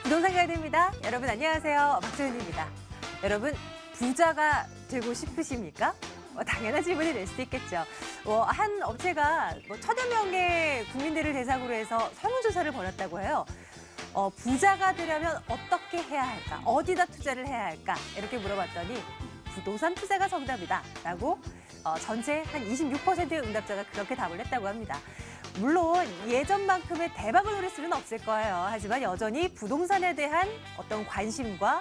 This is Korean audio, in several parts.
부동산 가이드입니다. 여러분 안녕하세요. 박소연입니다. 여러분 부자가 되고 싶으십니까? 당연한 질문이 될 수도 있겠죠. 한 업체가 1,000여 명의 국민들을 대상으로 해서 설문조사를 벌였다고 해요. 부자가 되려면 어떻게 해야 할까? 어디다 투자를 해야 할까? 이렇게 물어봤더니 부동산 투자가 정답이다 라고 전체 한 26%의 응답자가 그렇게 답을 했다고 합니다. 물론 예전만큼의 대박을 노릴 수는 없을 거예요. 하지만 여전히 부동산에 대한 어떤 관심과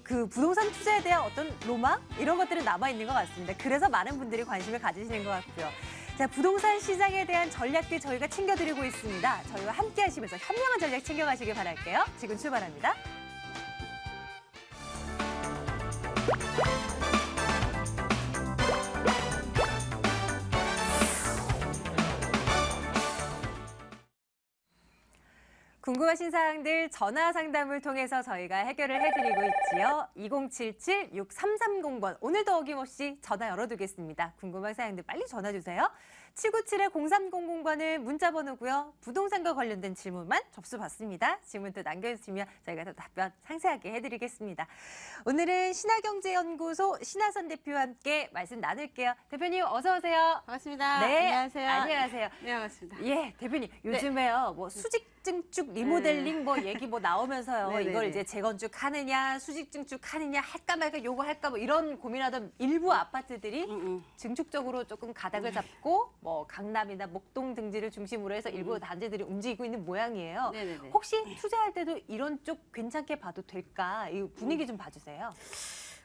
그 부동산 투자에 대한 어떤 로망? 이런 것들은 남아있는 것 같습니다. 그래서 많은 분들이 관심을 가지시는 것 같고요. 자, 부동산 시장에 대한 전략들 저희가 챙겨드리고 있습니다. 저희와 함께 하시면서 현명한 전략 챙겨가시길 바랄게요. 지금 출발합니다. 궁금하신 사항들 전화 상담을 통해서 저희가 해결을 해드리고 있지요. 2077-6330번. 오늘도 어김없이 전화 열어두겠습니다. 궁금한 사항들 빨리 전화 주세요. 797-0300번은 문자 번호고요. 부동산과 관련된 질문만 접수 받습니다. 질문 또 남겨주시면 저희가 더 답변 상세하게 해드리겠습니다. 오늘은 신화경제연구소 신하선 대표와 함께 말씀 나눌게요. 대표님 어서 오세요. 반갑습니다. 네, 안녕하세요. 안녕하세요. 네, 반갑습니다. 예, 대표님 요즘에요 수직 증축 리모델링 얘기 나오면서요. 네네네. 이걸 이제 재건축 하느냐, 수직 증축 하느냐, 할까 말까 요거 할까 이런 고민하던 일부 아파트들이 증축적으로 조금 가닥을 잡고 강남이나 목동 등지를 중심으로 해서 일부 단지들이 움직이고 있는 모양이에요. 네네네. 혹시 투자할 때도 이런 쪽 괜찮게 봐도 될까? 이 분위기 좀 봐주세요.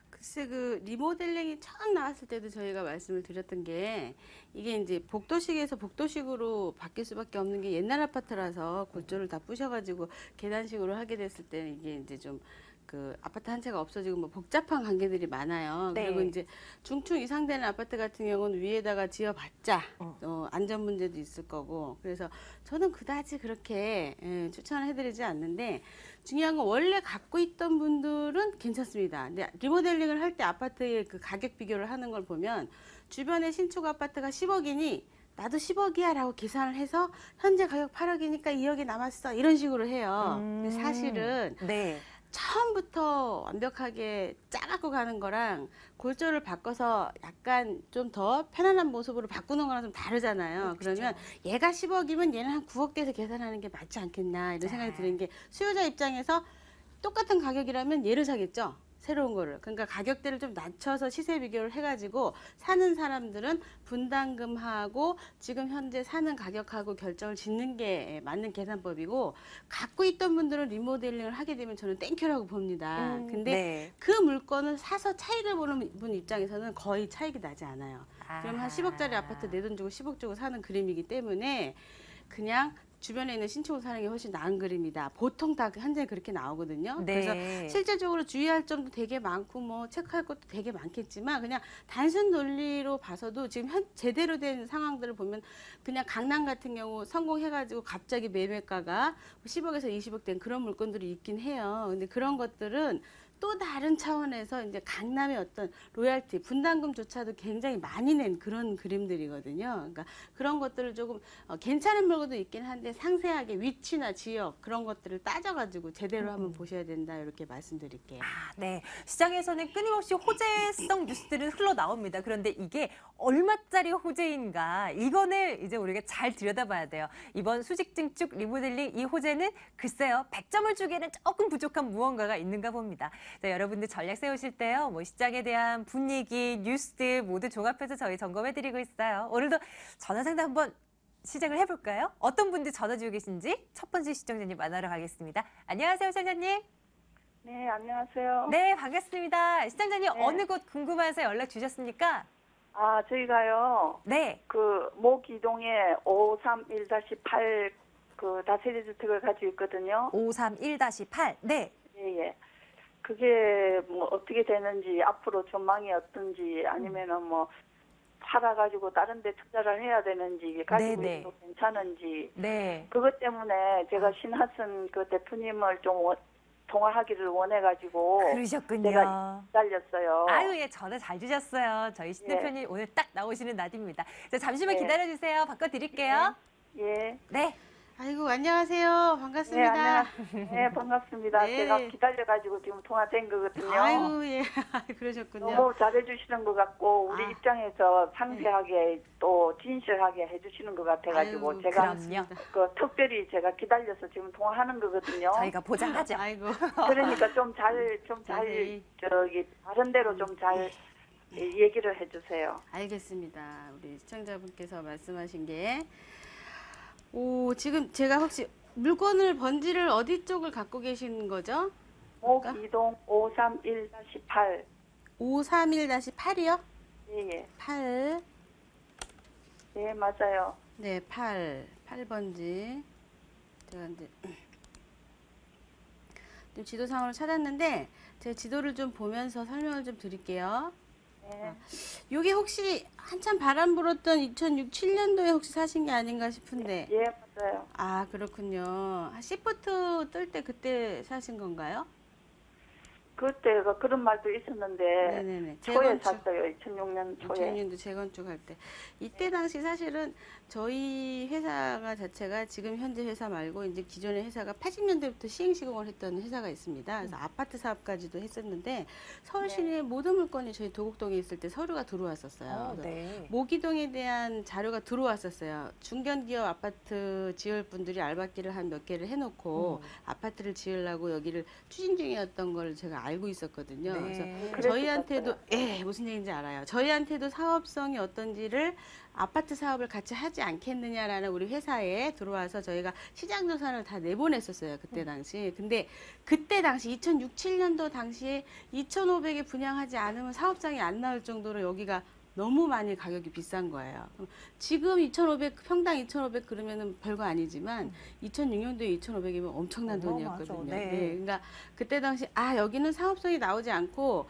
글쎄 그 리모델링이 처음 나왔을 때도 저희가 말씀을 드렸던 게 이게 이제 복도식에서 복도식으로 바뀔 수밖에 없는 게 옛날 아파트라서 골조를 다 부셔가지고 계단식으로 하게 됐을 때 이게 이제 좀 그 아파트 한 채가 없어지고 복잡한 관계들이 많아요. 네. 그리고 이제 중층 이상 되는 아파트 같은 경우는 위에다가 지어봤자 안전 문제도 있을 거고 그래서 저는 그다지 그렇게 추천을 해드리지 않는데 중요한 건 원래 갖고 있던 분들은 괜찮습니다. 근데 리모델링을 할 때 아파트의 그 가격 비교를 하는 걸 보면 주변에 신축 아파트가 10억이니 나도 10억이야 라고 계산을 해서 현재 가격 8억이니까 2억이 남았어 이런 식으로 해요. 근데 사실은 네. 처음부터 완벽하게 짜갖고 가는 거랑 골조를 바꿔서 약간 좀 더 편안한 모습으로 바꾸는 거랑 좀 다르잖아요. 그러면 얘가 10억이면 얘는 한 9억 대에서 계산하는 게 맞지 않겠나 이런 생각이 드는 게 수요자 입장에서 똑같은 가격이라면 얘를 사겠죠. 새로운 거를. 그러니까 가격대를 좀 낮춰서 시세 비교를 해가지고 사는 사람들은 분담금하고 지금 현재 사는 가격하고 결정을 짓는 게 맞는 계산법이고 갖고 있던 분들은 리모델링을 하게 되면 저는 땡큐라고 봅니다. 근데 네. 그 물건을 사서 차이를 보는 분 입장에서는 거의 차익이 나지 않아요. 그럼 한 10억짜리 아파트 내 돈 주고 10억 주고 사는 그림이기 때문에 그냥 주변에 있는 신축을 사는 게 훨씬 나은 그림이다. 보통 다 현재 그렇게 나오거든요. 네. 그래서 실질적으로 주의할 점도 되게 많고 체크할 것도 되게 많겠지만 그냥 단순 논리로 봐서도 지금 제대로 된 상황들을 보면 그냥 강남 같은 경우 성공해가지고 갑자기 매매가가 10억에서 20억 된 그런 물건들이 있긴 해요. 근데 그런 것들은 또 다른 차원에서 이제 강남의 어떤 로얄티, 분담금조차도 굉장히 많이 낸 그런 그림들이거든요. 그러니까 그런 것들을 조금 괜찮은 물건도 있긴 한데 상세하게 위치나 지역 그런 것들을 따져가지고 제대로 한번 보셔야 된다 이렇게 말씀드릴게요. 네. 시장에서는 끊임없이 호재성 뉴스들은 흘러나옵니다. 그런데 이게 얼마짜리 호재인가 이거는 이제 우리가 잘 들여다봐야 돼요. 이번 수직 증축 리모델링 이 호재는 글쎄요 100점을 주기에는 조금 부족한 무언가가 있는가 봅니다. 자, 여러분들 전략 세우실 때요. 시장에 대한 분위기, 뉴스들 모두 종합해서 저희 점검해드리고 있어요. 오늘도 전화 상담 한번 시작을 해볼까요? 어떤 분들 전화 주고 계신지 첫 번째 시청자님 만나러 가겠습니다. 안녕하세요, 시청자님. 네, 안녕하세요. 네, 반갑습니다. 시청자님 네. 어느 곳 궁금해서 연락 주셨습니까? 아, 저희가요. 네. 그 모기동에 531-8 그 다세대 주택을 가지고 있거든요. 531-8. 네. 예, 예. 그게 어떻게 되는지 앞으로 전망이 어떤지 아니면은 팔아가지고 다른 데 투자를 해야 되는지 가지고 네네. 있어도 괜찮은지 네. 그것 때문에 제가 신하선 그 대표님을 좀 통화하기를 원해가지고 그러셨군요. 내가 기다렸어요. 아유, 예, 전화 잘 주셨어요. 저희 신 대표님 오늘 딱 나오시는 날입니다. 자, 잠시만 네. 기다려주세요. 바꿔드릴게요. 예. 네. 아이고 안녕하세요. 네, 반갑습니다. 안녕하세요. 네, 반갑습니다. 네. 제가 기다려가지고 지금 통화된 거거든요. 아이고 예 그러셨군요. 너무 잘해주시는 것 같고 우리 아. 입장에서 상세하게 또 진실하게 해주시는 것 같아가지고 아유, 제가 그럼요. 그 특별히 제가 기다려서 지금 통화하는 거거든요. 저희가 보장하죠. 아이고 그러니까 좀 잘 자세히. 저기 다른 대로 좀 잘 얘기를 해주세요. 알겠습니다. 우리 시청자분께서 말씀하신 게 지금 제가 혹시 물건을 번지를 어디 쪽을 갖고 계신 거죠? 오기동 531-8. 531-8이요? 예, 8. 네, 맞아요. 네, 8번지. 제가 이제 좀 지도상으로 찾았는데 제가 지도를 좀 보면서 설명을 좀 드릴게요. 네. 요게 혹시 한참 바람 불었던 2006, 7년도에 혹시 사신 게 아닌가 싶은데. 예, 맞아요. 아, 그렇군요. 시프트 뜰 때 그때 사신 건가요? 그때가 그런 말도 있었는데 네네네. 초에 샀어요. 2006년 초에. 2006년도 재건축할 때. 이때 당시 사실은 저희 회사가 자체가 지금 현재 회사 말고 이제 기존의 회사가 80년대부터 시행시공을 했던 회사가 있습니다. 그래서 아파트 사업까지도 했었는데 서울 시내의 모든 물건이 저희 도곡동에 있을 때 서류가 들어왔었어요. 그래서 네. 모기동에 대한 자료가 들어왔었어요. 중견기업 아파트 지을 분들이 알박기를 한 몇 개를 해놓고 아파트를 지으려고 여기를 추진 중이었던 걸 제가 알고 있었거든요. 네. 그래서 그랬을 저희한테도 것 같아요. 무슨 얘기인지 알아요. 저희한테도 사업성이 어떤지를 아파트 사업을 같이 하지 않겠느냐라는 우리 회사에 들어와서 저희가 시장 조사를 다 내보냈었어요. 그때 당시. 근데 그때 당시 2006, 7년도 당시에 2,500에 분양하지 않으면 사업장이 안 나올 정도로 여기가 너무 많이 가격이 비싼 거예요. 그럼 지금 2,500 평당 2,500 그러면은 별거 아니지만 2006년도에 2,500이면 엄청난 어마어마하죠. 돈이었거든요. 네. 네, 그러니까 그때 당시 여기는 사업성이 나오지 않고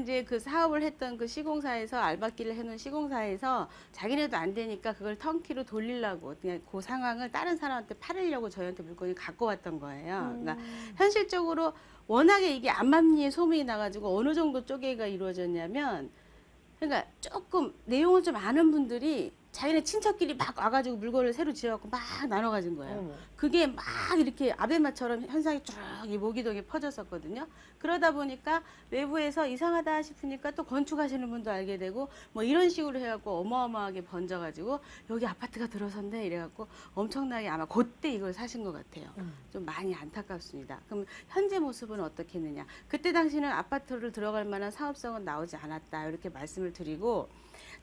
이제 그 사업을 했던 그 시공사에서 알박기를 해놓은 시공사에서 자기네도 안 되니까 그걸 턴키로 돌리려고 그냥 그 상황을 다른 사람한테 팔으려고 저희한테 물건을 갖고 왔던 거예요. 그러니까 현실적으로 워낙에 이게 암암리에 소문이 나가지고 어느 정도 쪼개기가 이루어졌냐면 그러니까 조금 내용을 좀 아는 분들이 자기네 친척끼리 막 와가지고 물건을 새로 지어갖고 막 나눠 가진 거예요. 그게 막 이렇게 아베마처럼 현상이 쭉 이 모기동에 퍼졌었거든요. 그러다 보니까 외부에서 이상하다 싶으니까 또 건축하시는 분도 알게 되고 뭐 이런 식으로 해갖고 어마어마하게 번져가지고 여기 아파트가 들어선대 이래갖고 엄청나게 아마 그때 이걸 사신 것 같아요. 좀 많이 안타깝습니다. 그럼 현재 모습은 어떻겠느냐. 그때 당시는 아파트를 들어갈 만한 사업성은 나오지 않았다 이렇게 말씀을 드리고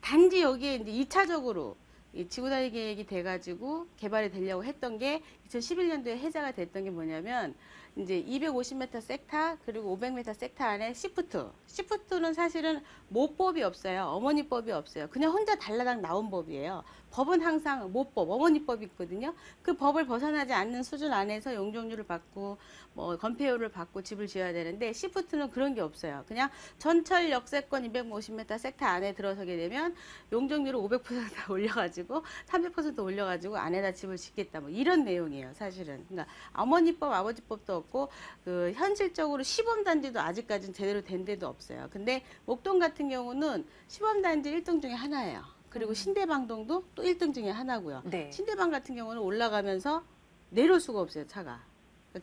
단지 여기에 이제 2차적으로 이 지구단위 계획이 돼가지고 개발이 되려고 했던 게 2011년도에 해제가 됐던 게 뭐냐면 이제 250m 섹타 그리고 500m 섹타 안에 시프트. 시프트는 사실은 모법이 없어요. 어머니법이 없어요. 그냥 혼자 달라당 나온 법이에요. 법은 항상 모법, 어머니법이 있거든요. 그 법을 벗어나지 않는 수준 안에서 용적률을 받고 뭐 건폐율을 받고 집을 지어야 되는데 시프트는 그런 게 없어요. 그냥 전철 역세권 250m 섹타 안에 들어서게 되면 용적률을 500% 올려가지고 300% 올려가지고 안에다 집을 짓겠다 뭐 이런 내용이에요. 사실은. 그러니까 어머니법, 아버지법도 없고 그 현실적으로 시범단지도 아직까지는 제대로 된 데도 없어요. 근데 목동 같은 경우는 시범단지 1등 중에 하나예요. 그리고 신대방동도 또 1등 중에 하나고요. 네. 신대방 같은 경우는 올라가면서 내려올 수가 없어요, 차가.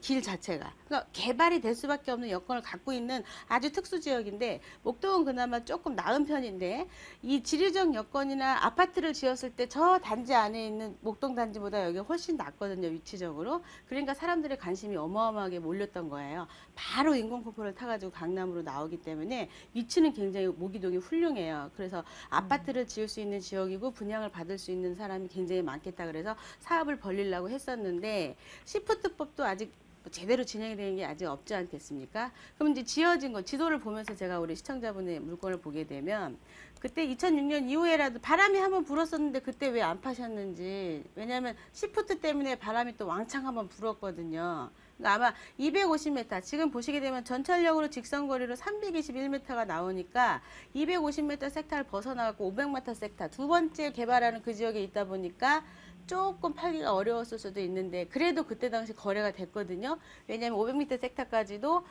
길 자체가. 그러니까 개발이 될 수밖에 없는 여건을 갖고 있는 아주 특수 지역인데 목동은 그나마 조금 나은 편인데 이 지리적 여건이나 아파트를 지었을 때 저 단지 안에 있는 목동 단지보다 여기가 훨씬 낫거든요, 위치적으로. 그러니까 사람들의 관심이 어마어마하게 몰렸던 거예요. 바로 인공폭포를 타가지고 강남으로 나오기 때문에 위치는 굉장히 모기동이 훌륭해요. 그래서 아파트를 지을 수 있는 지역이고 분양을 받을 수 있는 사람이 굉장히 많겠다 그래서 사업을 벌리려고 했었는데 시프트법도 아직 제대로 진행이 되는 게 아직 없지 않겠습니까? 그럼 이제 지어진 거, 지도를 보면서 제가 우리 시청자분의 물건을 보게 되면 그때 2006년 이후에라도 바람이 한번 불었었는데 그때 왜 안 파셨는지. 왜냐하면 시프트 때문에 바람이 또 왕창 한번 불었거든요. 그러니까 아마 250m, 지금 보시게 되면 전철역으로 직선거리로 321m가 나오니까 250m 섹타를 벗어나고 500m 섹타, 두 번째 개발하는 그 지역에 있다 보니까 조금 팔기가 어려웠을 수도 있는데 그래도 그때 당시 거래가 됐거든요. 왜냐하면 500m 섹타까지도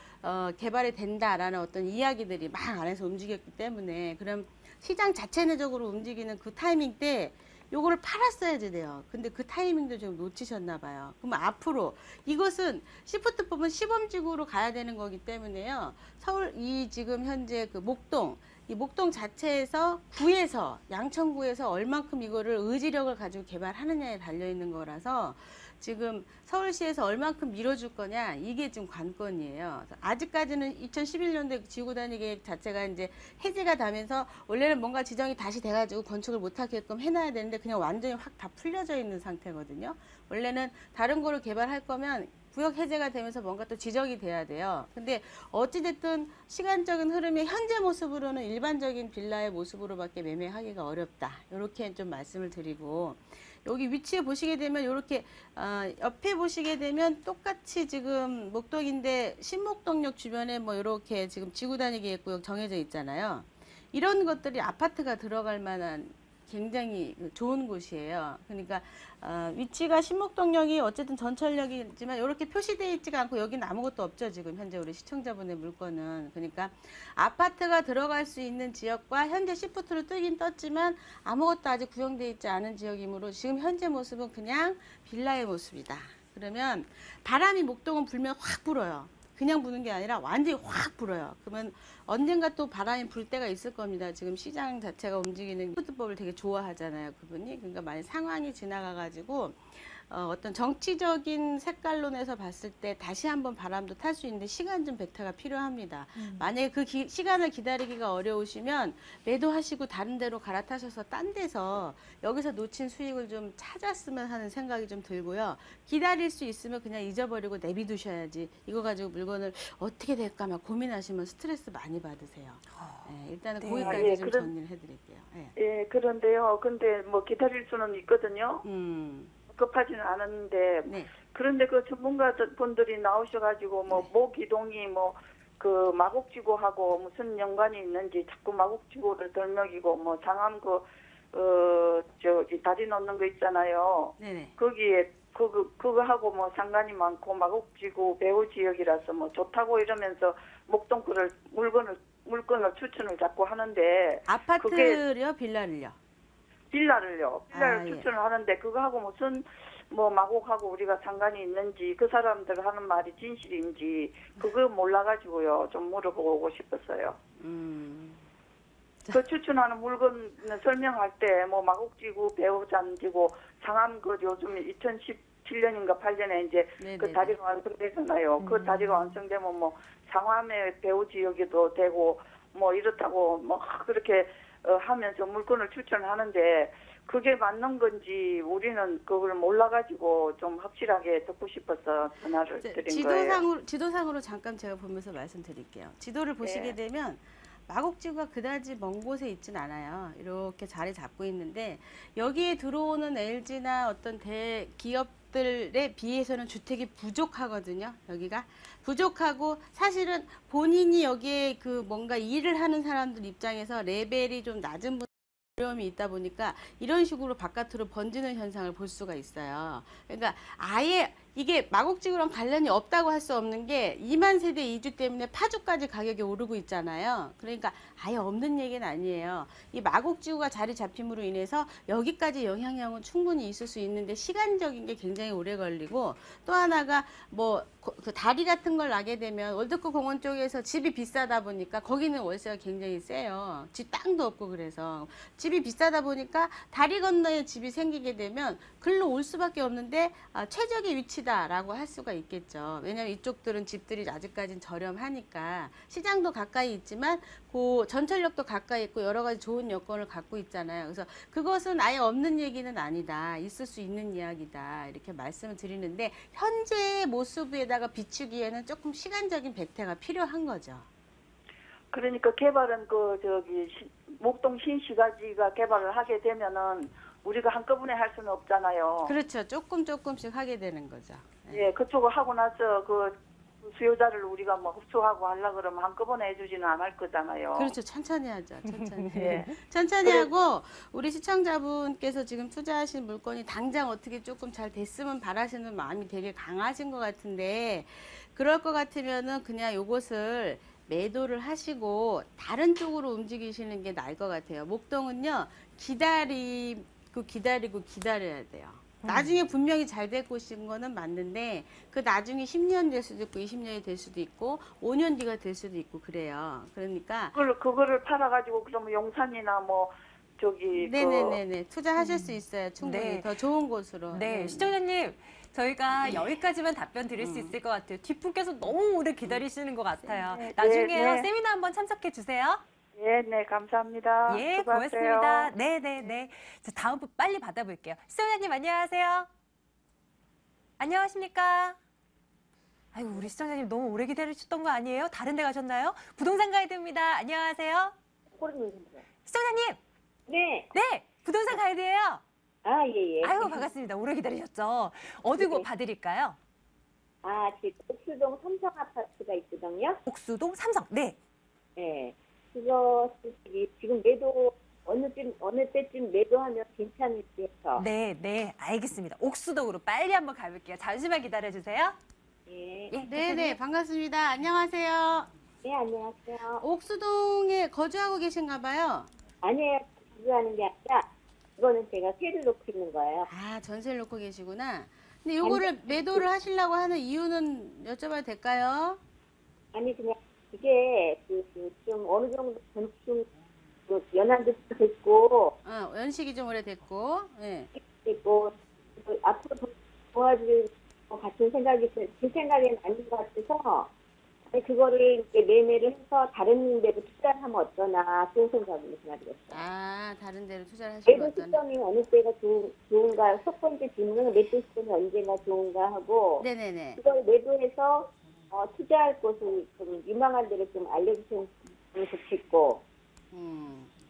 개발이 된다라는 어떤 이야기들이 막 안에서 움직였기 때문에 그럼 시장 자체 내적으로 움직이는 그 타이밍 때 요거를 팔았어야지 돼요. 근데 그 타이밍도 좀 놓치셨나 봐요. 그럼 앞으로 이것은 시프트법은 시범지구로 가야 되는 거기 때문에요. 서울 이 지금 현재 그 목동 이 목동 자체에서 구에서 양천구에서 얼만큼 이거를 의지력을 가지고 개발하느냐에 달려 있는 거라서 지금 서울시에서 얼만큼 밀어줄 거냐 이게 지금 관건이에요. 아직까지는 2011년도에 지구단위 계획 자체가 이제 해제가 되면서 원래는 뭔가 지정이 다시 돼가지고 건축을 못하게끔 해놔야 되는데 그냥 완전히 확 다 풀려져 있는 상태거든요. 원래는 다른 거를 개발할 거면 구역 해제가 되면서 뭔가 또 지정이 돼야 돼요. 근데 어찌됐든 시간적인 흐름이 현재 모습으로는 일반적인 빌라의 모습으로밖에 매매하기가 어렵다. 이렇게 좀 말씀을 드리고 여기 위치에 보시게 되면 이렇게 옆에 보시게 되면 똑같이 지금 목동인데 신목동역 주변에 뭐 이렇게 지금 지구단위 계획구역 정해져 있잖아요. 이런 것들이 아파트가 들어갈 만한 굉장히 좋은 곳이에요. 그러니까 위치가 신목동역이 어쨌든 전철역이지만 이렇게 표시되어 있지가 않고 여기는 아무것도 없죠. 지금 현재 우리 시청자분의 물건은. 그러니까 아파트가 들어갈 수 있는 지역과 현재 시프트로 뜨긴 떴지만 아무것도 아직 구형되어 있지 않은 지역이므로 지금 현재 모습은 그냥 빌라의 모습이다. 그러면 바람이 목동은 불면 확 불어요. 그냥 부는 게 아니라 완전히 확 불어요. 그러면 언젠가 또 바람이 불 때가 있을 겁니다. 지금 시장 자체가 움직이는 시프트법을 되게 좋아하잖아요. 그분이. 그러니까 만약 상황이 지나가가지고 어떤 정치적인 색깔론에서 봤을 때 다시 한번 바람도 탈 수 있는데 시간 좀 배타가 필요합니다. 만약에 그 시간을 기다리기가 어려우시면 매도하시고 다른 데로 갈아타셔서 딴 데서 여기서 놓친 수익을 좀 찾았으면 하는 생각이 좀 들고요. 기다릴 수 있으면 그냥 잊어버리고 내비두셔야지 이거 가지고 물건을 어떻게 될까 막 고민하시면 스트레스 많이 받으세요. 일단은 네. 거기까지 좀 정리를 해드릴게요. 예, 그런데요. 근데 뭐 기다릴 수는 있거든요. 급하지는 않은데 네. 그런데 그 전문가분들이 나오셔가지고 뭐 모기동이 뭐 그 마곡지구하고 무슨 연관이 있는지 자꾸 마곡지구를 덜먹이고 뭐 장암 저기 다리 놓는 거 있잖아요. 네네. 거기에 그거하고 뭐 상관이 많고 마곡지구 배후 지역이라서 뭐 좋다고 이러면서 목동 거를 물건을 추천을 자꾸 하는데 아파트요, 빌라를요? 빌라를 아, 추천을 하는데 그거하고 무슨 뭐 마곡하고 우리가 상관이 있는지 그 사람들 하는 말이 진실인지 그거 몰라가지고요 좀 물어보고 싶었어요. 그 추천하는 물건 설명할 때 뭐 마곡지구 배우잔지구 상암 그 요즘 2017년인가 8년에 이제 네네네. 그 다리가 완성되잖아요. 그 다리가 완성되면 뭐 상암의 배우 지역이도 되고 뭐 이렇다고 뭐 그렇게 하면서 물건을 추천하는데 그게 맞는 건지 우리는 그걸 몰라가지고 좀 확실하게 듣고 싶어서 전화를 드린 거예요. 지도상으로 잠깐 제가 보면서 말씀드릴게요. 지도를 보시게 되면 마곡지구가 그다지 먼 곳에 있진 않아요. 이렇게 자리 잡고 있는데 여기에 들어오는 LG나 어떤 대기업들에 비해서는 주택이 부족하거든요. 여기가 부족하고 사실은 본인이 여기에 그 뭔가 일을 하는 사람들 입장에서 레벨이 좀 낮은 분 어려움이 있다 보니까 이런 식으로 바깥으로 번지는 현상을 볼 수가 있어요. 그러니까 아예 이게 마곡지구랑 관련이 없다고 할 수 없는 게 2만 세대 이주 때문에 파주까지 가격이 오르고 있잖아요. 그러니까 아예 없는 얘기는 아니에요. 이 마곡지구가 자리 잡힘으로 인해서 여기까지 영향력은 충분히 있을 수 있는데 시간적인 게 굉장히 오래 걸리고 또 하나가 뭐 그 다리 같은 걸 나게 되면 월드컵 공원 쪽에서 집이 비싸다 보니까 거기는 월세가 굉장히 세요. 집 땅도 없고 그래서 집이 비싸다 보니까 다리 건너에 집이 생기게 되면 글로 올 수밖에 없는데 최적의 위치다라고 할 수가 있겠죠. 왜냐하면 이쪽들은 집들이 아직까지는 저렴하니까 시장도 가까이 있지만 그 전철역도 가까이 있고 여러 가지 좋은 여건을 갖고 있잖아요. 그래서 그것은 아예 없는 얘기는 아니다. 있을 수 있는 이야기다. 이렇게 말씀을 드리는데 현재의 모습에다가 비추기에는 조금 시간적인 배태가 필요한 거죠. 그러니까 개발은 목동 신시가지가 개발을 하게 되면은 우리가 한꺼번에 할 수는 없잖아요. 그렇죠. 조금씩 하게 되는 거죠. 예, 그쪽을 하고 나서 그 수요자를 우리가 뭐 흡수하고 하려고 그러면 한꺼번에 해주지는 않을 거잖아요. 그렇죠. 천천히 하죠. 천천히. 예. 천천히 하고 우리 시청자분께서 지금 투자하신 물건이 당장 어떻게 조금 잘 됐으면 바라시는 마음이 되게 강하신 것 같은데 그럴 것 같으면은 그냥 요것을 매도를 하시고 다른 쪽으로 움직이시는 게 나을 것 같아요. 목동은요. 믿고 기다리고 기다려야 돼요. 나중에 분명히 잘 될 것인 거는 맞는데 그 나중에 10년 될 수도 있고 20년이 될 수도 있고 5년 뒤가 될 수도 있고 그래요. 그러니까 그거를 팔아가지고 그러면 용산이나 뭐 저기 네네네네 투자하실 수 있어요. 충분히 네. 더 좋은 곳으로. 네, 시청자님. 저희가 여기까지만 답변 드릴 수 있을 것 같아요. 뒷분께서 너무 오래 기다리시는 것 같아요. 네, 나중에요, 네. 세미나 한번 참석해 주세요. 예, 네, 감사합니다. 예, 수고하세요. 고맙습니다. 네네네. 자, 다음 분 빨리 받아볼게요. 시청자님 안녕하세요. 안녕하십니까? 아이고, 우리 시청자님 너무 오래 기다리셨던 거 아니에요? 다른 데 가셨나요? 부동산 가이드입니다. 안녕하세요. 시청자님! 네. 네! 부동산 가이드예요. 아, 예, 예. 아유, 반갑습니다. 오래 기다리셨죠? 어디 고 네. 봐드릴까요? 아, 지금 옥수동 삼성 아파트가 있거든요. 옥수동 삼성. 네. 예. 그거 솔직히 지금 매도 어느 때쯤 매도하면 괜찮을지 해서. 네, 네. 알겠습니다. 옥수동으로 빨리 한번 가볼게요. 잠시만 기다려주세요. 예. 예, 네네 반갑습니다. 안녕하세요. 네, 안녕하세요. 옥수동에 거주하고 계신가 봐요. 아니에요. 구조하는 게 아니라 이거는 제가 세를 놓고 있는 거예요. 아 전세를 놓고 계시구나. 근데 요거를 매도를 하시려고 하는 이유는 여쭤봐도 될까요? 아니 그냥 이게 좀 어느 정도 건축 연한도 됐고 연식이 좀 오래됐고. 예. 있고 앞으로 도와줄 것 같은 생각이 제 생각에는 아닌 것 같아서 그거를 이렇게 매매를 해서 다른 데로 투자를 하면 어떠나 그런 생각으로 말이겠어요. 아 다른 데로 투자를 하시는 매도 어떤? 시점이 어느 때가 좋은가 첫 번째 질문은 매도 시점이 언제가 좋은가 하고 네네네. 그걸 매도해서 투자할 곳을 좀 유망한 데를 좀 알려주시면 좋겠고.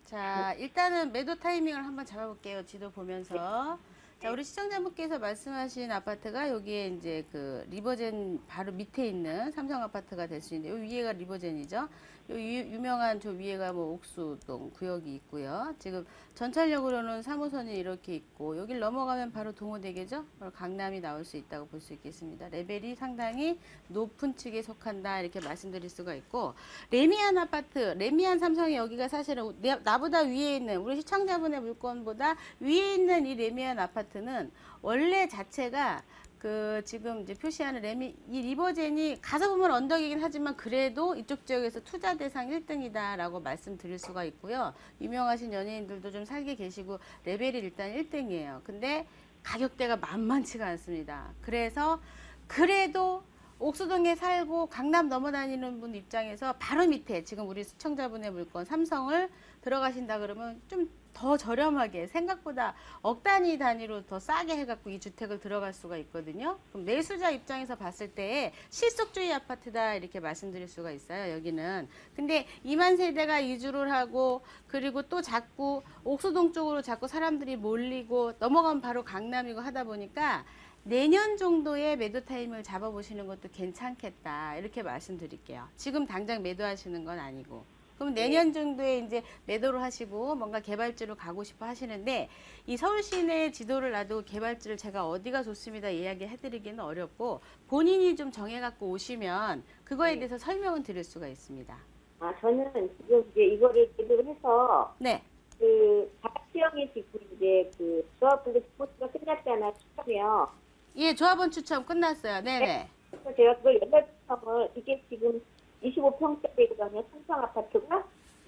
자 일단은 매도 타이밍을 한번 잡아볼게요. 지도 보면서. 자 우리 시청자분께서 말씀하신 아파트가 여기에 이제 그 리버젠 바로 밑에 있는 삼성 아파트가 될 수 있는데 요 위에가 리버젠이죠. 요 유명한 저 위에가 뭐 옥수동 구역이 있고요. 지금 전철역으로는 3호선이 이렇게 있고 여길 넘어가면 바로 동호대교죠. 바로 강남이 나올 수 있다고 볼 수 있겠습니다. 레벨이 상당히 높은 측에 속한다 이렇게 말씀드릴 수가 있고 레미안 아파트, 레미안 삼성이 여기가 사실은 나보다 위에 있는 우리 시청자분의 물건보다 위에 있는 이 레미안 아파트는 원래 자체가 그 지금 이제 표시하는 이 리버젠이 가서 보면 언덕이긴 하지만 그래도 이쪽 지역에서 투자 대상 1등이다라고 말씀드릴 수가 있고요. 유명하신 연예인들도 좀 살게 계시고 레벨이 일단 1등이에요. 근데 가격대가 만만치가 않습니다. 그래서 그래도 옥수동에 살고 강남 넘어다니는 분 입장에서 바로 밑에 지금 우리 시청자분의 물건 삼성을 들어가신다 그러면 좀 더 저렴하게 생각보다 억 단위로 더 싸게 해갖고 이 주택을 들어갈 수가 있거든요. 그럼 매수자 입장에서 봤을 때 실속주의 아파트다 이렇게 말씀드릴 수가 있어요. 여기는. 근데 2만 세대가 이주를 하고 그리고 또 자꾸 옥수동 쪽으로 자꾸 사람들이 몰리고 넘어가면 바로 강남이고 하다 보니까 내년 정도에 매도 타임을 잡아보시는 것도 괜찮겠다 이렇게 말씀드릴게요. 지금 당장 매도하시는 건 아니고. 그럼 내년 정도에 이제 매도를 하시고 뭔가 개발지로 가고 싶어 하시는데 이 서울 시내 지도를 놔두고 개발지를 제가 어디가 좋습니다 이야기해 드리기는 어렵고 본인이 좀 정해갖고 오시면 그거에 대해서 설명은 드릴 수가 있습니다. 아 저는 지금 이제 이거를 매도를 해서 네. 그 박시영이 지금 이제 그 조합분들 스포츠가 끝났잖아요. 추첨이요. 예, 조합원 추첨 끝났어요. 네네. 그래서 제가 그걸 연락 추첨을 이게 지금 25평짜리거든요. 삼성 아파트가.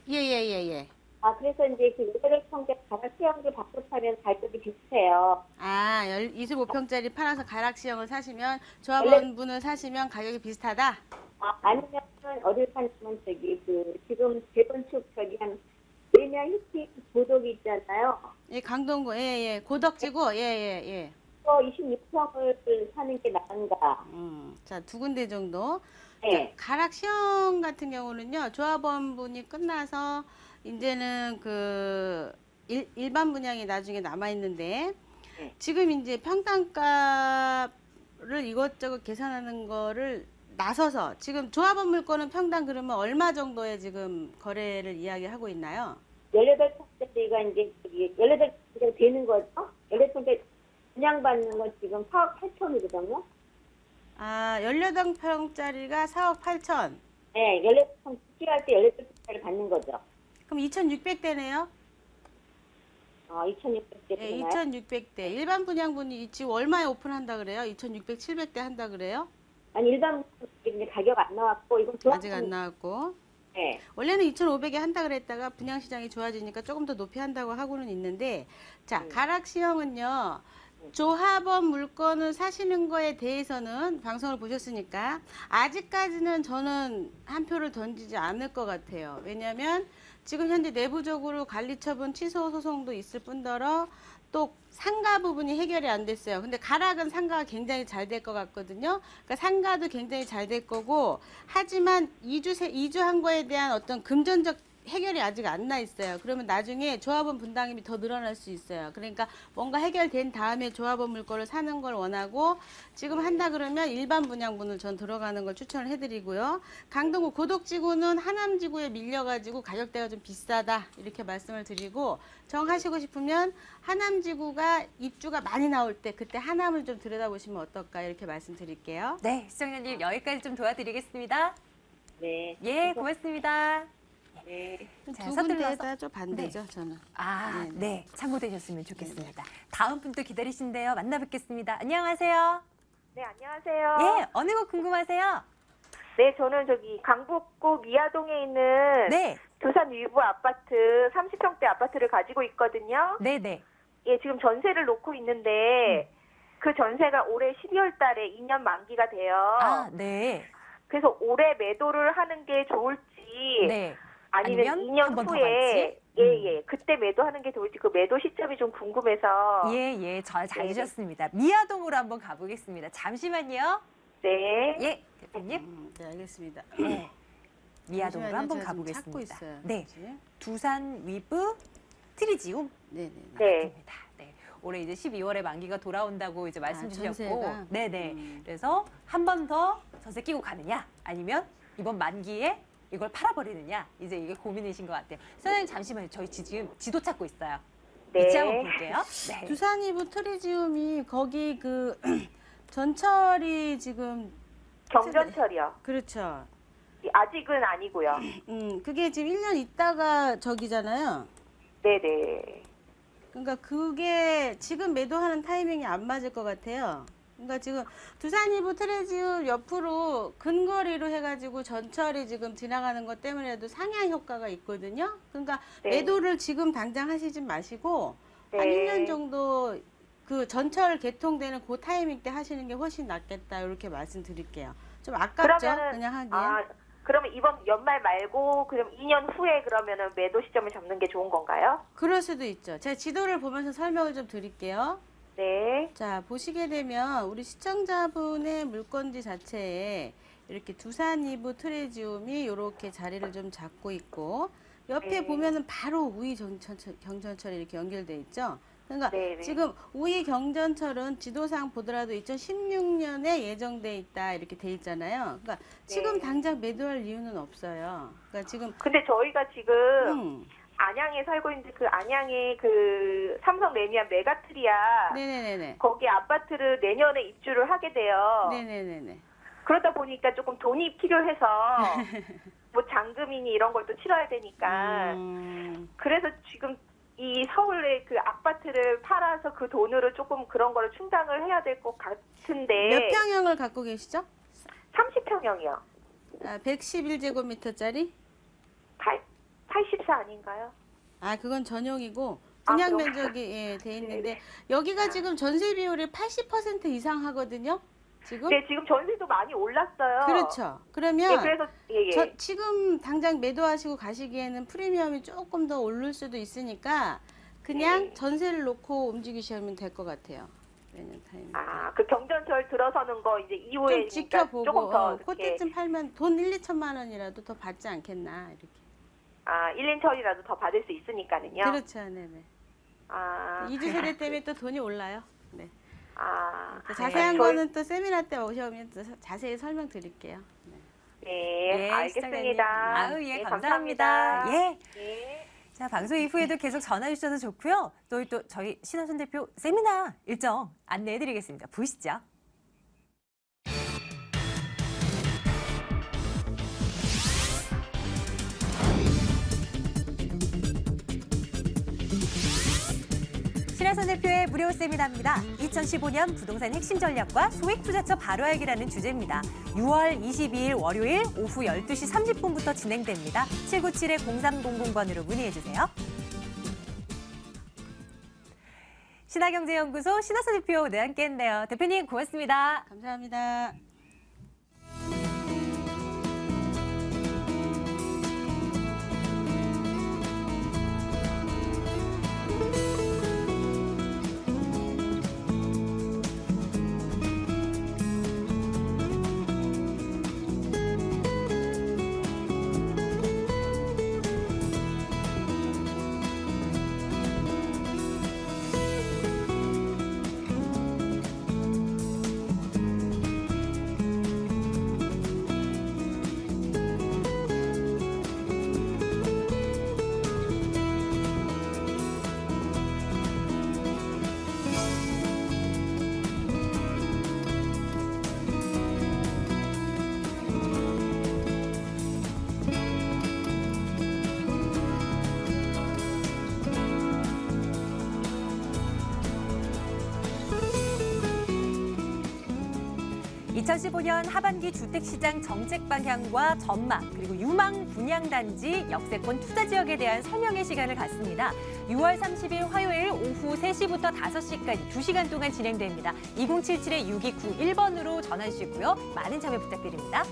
예. 아 그래서 이제 그 18평짜리 가락시형을 받고 사면 가격이 비슷해요. 아, 25평짜리 팔아서 가락시형을 사시면 조합원분을 사시면 가격이 비슷하다? 아 아니면 어딜 사냐면 저기 그 지금 재건축 저기 한 레미안 히트 고덕이 있잖아요. 예, 강동구. 예. 고덕지구. 예. 26평을 사는 게 나은가. 자, 두 군데 정도. 네. 가락시형 같은 경우는요, 조합원분이 끝나서 이제는 그 일반 분양이 나중에 남아 있는데 네. 지금 이제 평당가를 이것저것 계산하는 거를 나서서 지금 조합원 물건은 평당 그러면 얼마 정도에 지금 거래를 이야기하고 있나요? 18평짜리가 이제 18평짜리 되는 거죠. 18평짜리 분양받는 건 지금 4억 8천이거든요. 아, 18평짜리가 4억 8천. 네, 18평 취할 때 18평짜리 받는 거죠. 그럼 2,600대네요? 2,600대 예, 되나요? 2,600대. 일반 분양분이 지금 얼마에 오픈한다 그래요? 2,600, 700대 한다 그래요? 아니 일반 분양이 가격 안 나왔고 이건 아직 안 나왔고. 네. 원래는 2,500에 한다 그랬다가 분양시장이 좋아지니까 조금 더 높이 한다고 하고는 있는데, 자, 가락시형은요, 조합원 물건을 사시는 거에 대해서는 방송을 보셨으니까 아직까지는 저는 한 표를 던지지 않을 것 같아요. 왜냐하면 지금 현재 내부적으로 관리처분 취소 소송도 있을 뿐더러 또 상가 부분이 해결이 안 됐어요. 근데 가락은 상가가 굉장히 잘 될 것 같거든요. 그러니까 상가도 굉장히 잘 될 거고, 하지만 이주한 거에 대한 어떤 금전적 해결이 아직 안 나 있어요. 그러면 나중에 조합원 분담금이 더 늘어날 수 있어요. 그러니까 뭔가 해결된 다음에 조합원 물건을 사는 걸 원하고, 지금 한다 그러면 일반 분양분을 전 들어가는 걸 추천을 해드리고요. 강동구 고덕지구는 하남지구에 밀려가지고 가격대가 좀 비싸다 이렇게 말씀을 드리고, 정하시고 싶으면 하남지구가 입주가 많이 나올 때 그때 하남을 좀 들여다보시면 어떨까 이렇게 말씀드릴게요. 네, 시청자님 여기까지 좀 도와드리겠습니다. 네. 예, 고맙습니다. 네. 자, 두 서둘러서. 군데에다 좀 반대죠, 저는. 아, 네네. 네. 참고되셨으면 좋겠습니다. 다음 분 또 기다리신데요. 만나 뵙겠습니다. 안녕하세요. 네, 안녕하세요. 예, 어느 곳 궁금하세요? 네, 저는 저기 강북구 미아동에 있는 네, 두산 위브 아파트 30평대 아파트를 가지고 있거든요. 네, 네. 예, 지금 전세를 놓고 있는데 그 전세가 올해 12월 달에 2년 만기가 돼요. 아, 네. 그래서 올해 매도를 하는 게 좋을지 네. 아니면 아니면 2년 한번더 후에 갈지? 예, 그때 매도하는 게 좋을지 그 매도 시점이 좀 궁금해서 예, 예. 잘 네네. 주셨습니다. 미아동으로 한번 가보겠습니다. 잠시만요. 네. 예, 대표님. 네, 알겠습니다. 네. 미아동으로 잠시만요, 한번 제가 지금 찾고 가보겠습니다. 있어요. 네. 그치? 두산 위브 트리지움. 네네. 네. 입니다. 네. 올해 이제 12월에 만기가 돌아온다고 이제 말씀 주셨고, 전세가? 네네. 그래서 한 번 더 전세 끼고 가느냐, 아니면 이번 만기에 이걸 팔아버리느냐, 이제 이게 고민이신 것 같아요. 선생님 잠시만요. 저희 지금 지도 찾고 있어요. 네. 위치 한번 볼게요. 네. 두산 이브 트리지움이 거기 그 전철이 지금 경전철이요. 그렇죠. 아직은 아니고요. 그게 지금 1년 있다가 저기잖아요. 네네. 그러니까 그게 지금 매도하는 타이밍이 안 맞을 것 같아요. 그러니까 지금 두산 이브 트레지움 옆으로 근거리로 해가지고 전철이 지금 지나가는 것 때문에도 상향 효과가 있거든요. 그러니까 네. 매도를 지금 당장 하시지 마시고 한 네. 1년 정도 그 전철 개통되는 그 타이밍 때 하시는 게 훨씬 낫겠다 이렇게 말씀드릴게요. 좀 아깝죠? 그냥 하기에. 그러면 이번 연말 말고 그럼 2년 후에 그러면은 매도 시점을 잡는 게 좋은 건가요? 그럴 수도 있죠. 제가 지도를 보면서 설명을 좀 드릴게요. 네. 자, 보시게 되면 우리 시청자분의 물건지 자체에 이렇게 두산 이브 트레지움이 이렇게 자리를 좀 잡고 있고, 옆에 네. 보면은 바로 우이 경전철이 이렇게 연결돼 있죠. 그러니까 네네. 지금 우이 경전철은 지도상 보더라도 2016년에 예정돼 있다 이렇게 돼 있잖아요. 그러니까 지금 네. 당장 매도할 이유는 없어요. 그러니까 지금 근데 저희가 지금 안양에 살고 있는데 그 안양에 그 삼성 레미안 메가트리아 네네네네. 거기 아파트를 내년에 입주를 하게 돼요. 네네네네. 그러다 보니까 조금 돈이 필요해서 뭐 잔금이니 이런 걸 또 치러야 되니까 그래서 지금 이 서울의 그 아파트를 팔아서 그 돈으로 조금 그런 거를 충당을 해야 될 것 같은데 몇 평형을 갖고 계시죠? 30평형이요. 111제곱미터짜리? 84 아닌가요? 아, 그건 전용이고 아, 분양 그런가요? 면적이 예, 돼 있는데 여기가 지금 전세 비율이 80% 이상 하거든요. 지금? 네, 지금 전세도 많이 올랐어요. 그렇죠. 예, 그러면 그래서 예. 지금 당장 매도하시고 가시기에는 프리미엄이 조금 더 오를 수도 있으니까 그냥 네. 전세를 놓고 움직이시면 될 것 같아요. 내년 타임. 그 경전철 들어서는 거 이제 이후에 좀 지켜보고 조금 더 이렇게 그때쯤 팔면 돈 1, 2천만 원이라도 더 받지 않겠나 이렇게. 1, 2천이라도 더 받을 수 있으니까는요. 그렇죠, 네네. 아, 이주 세대 때문에 또 돈이 올라요. 네. 또 네. 자세한 거는 또 세미나 때 오셔면 또 자세히 설명드릴게요. 네, 알겠습니다. 시청자님. 아유, 예, 네, 감사합니다. 예. 네. 자, 방송 이후에도 계속 전화 주셔서 좋고요. 또 저희 신하순 대표 세미나 일정 안내해드리겠습니다. 보시죠. 신하선 대표의 무료 세미나입니다. 2015년 부동산 핵심 전략과 소액 투자처 바로 알기라는 주제입니다. 6월 22일 월요일 오후 12시 30분부터 진행됩니다. 797-0300번으로 문의해주세요. 신하경제연구소 신하선 대표 오늘 함께했네요. 대표님 고맙습니다. 감사합니다. (2015년) 하반기 주택시장 정책 방향과 전망 그리고 유망 분양단지 역세권 투자 지역에 대한 설명의 시간을 갖습니다. 6월 30일 화요일 오후 3시부터 5시까지 2시간 동안 진행됩니다. 2077-6291번으로 전화 주시고요. 많은 참여 부탁드립니다.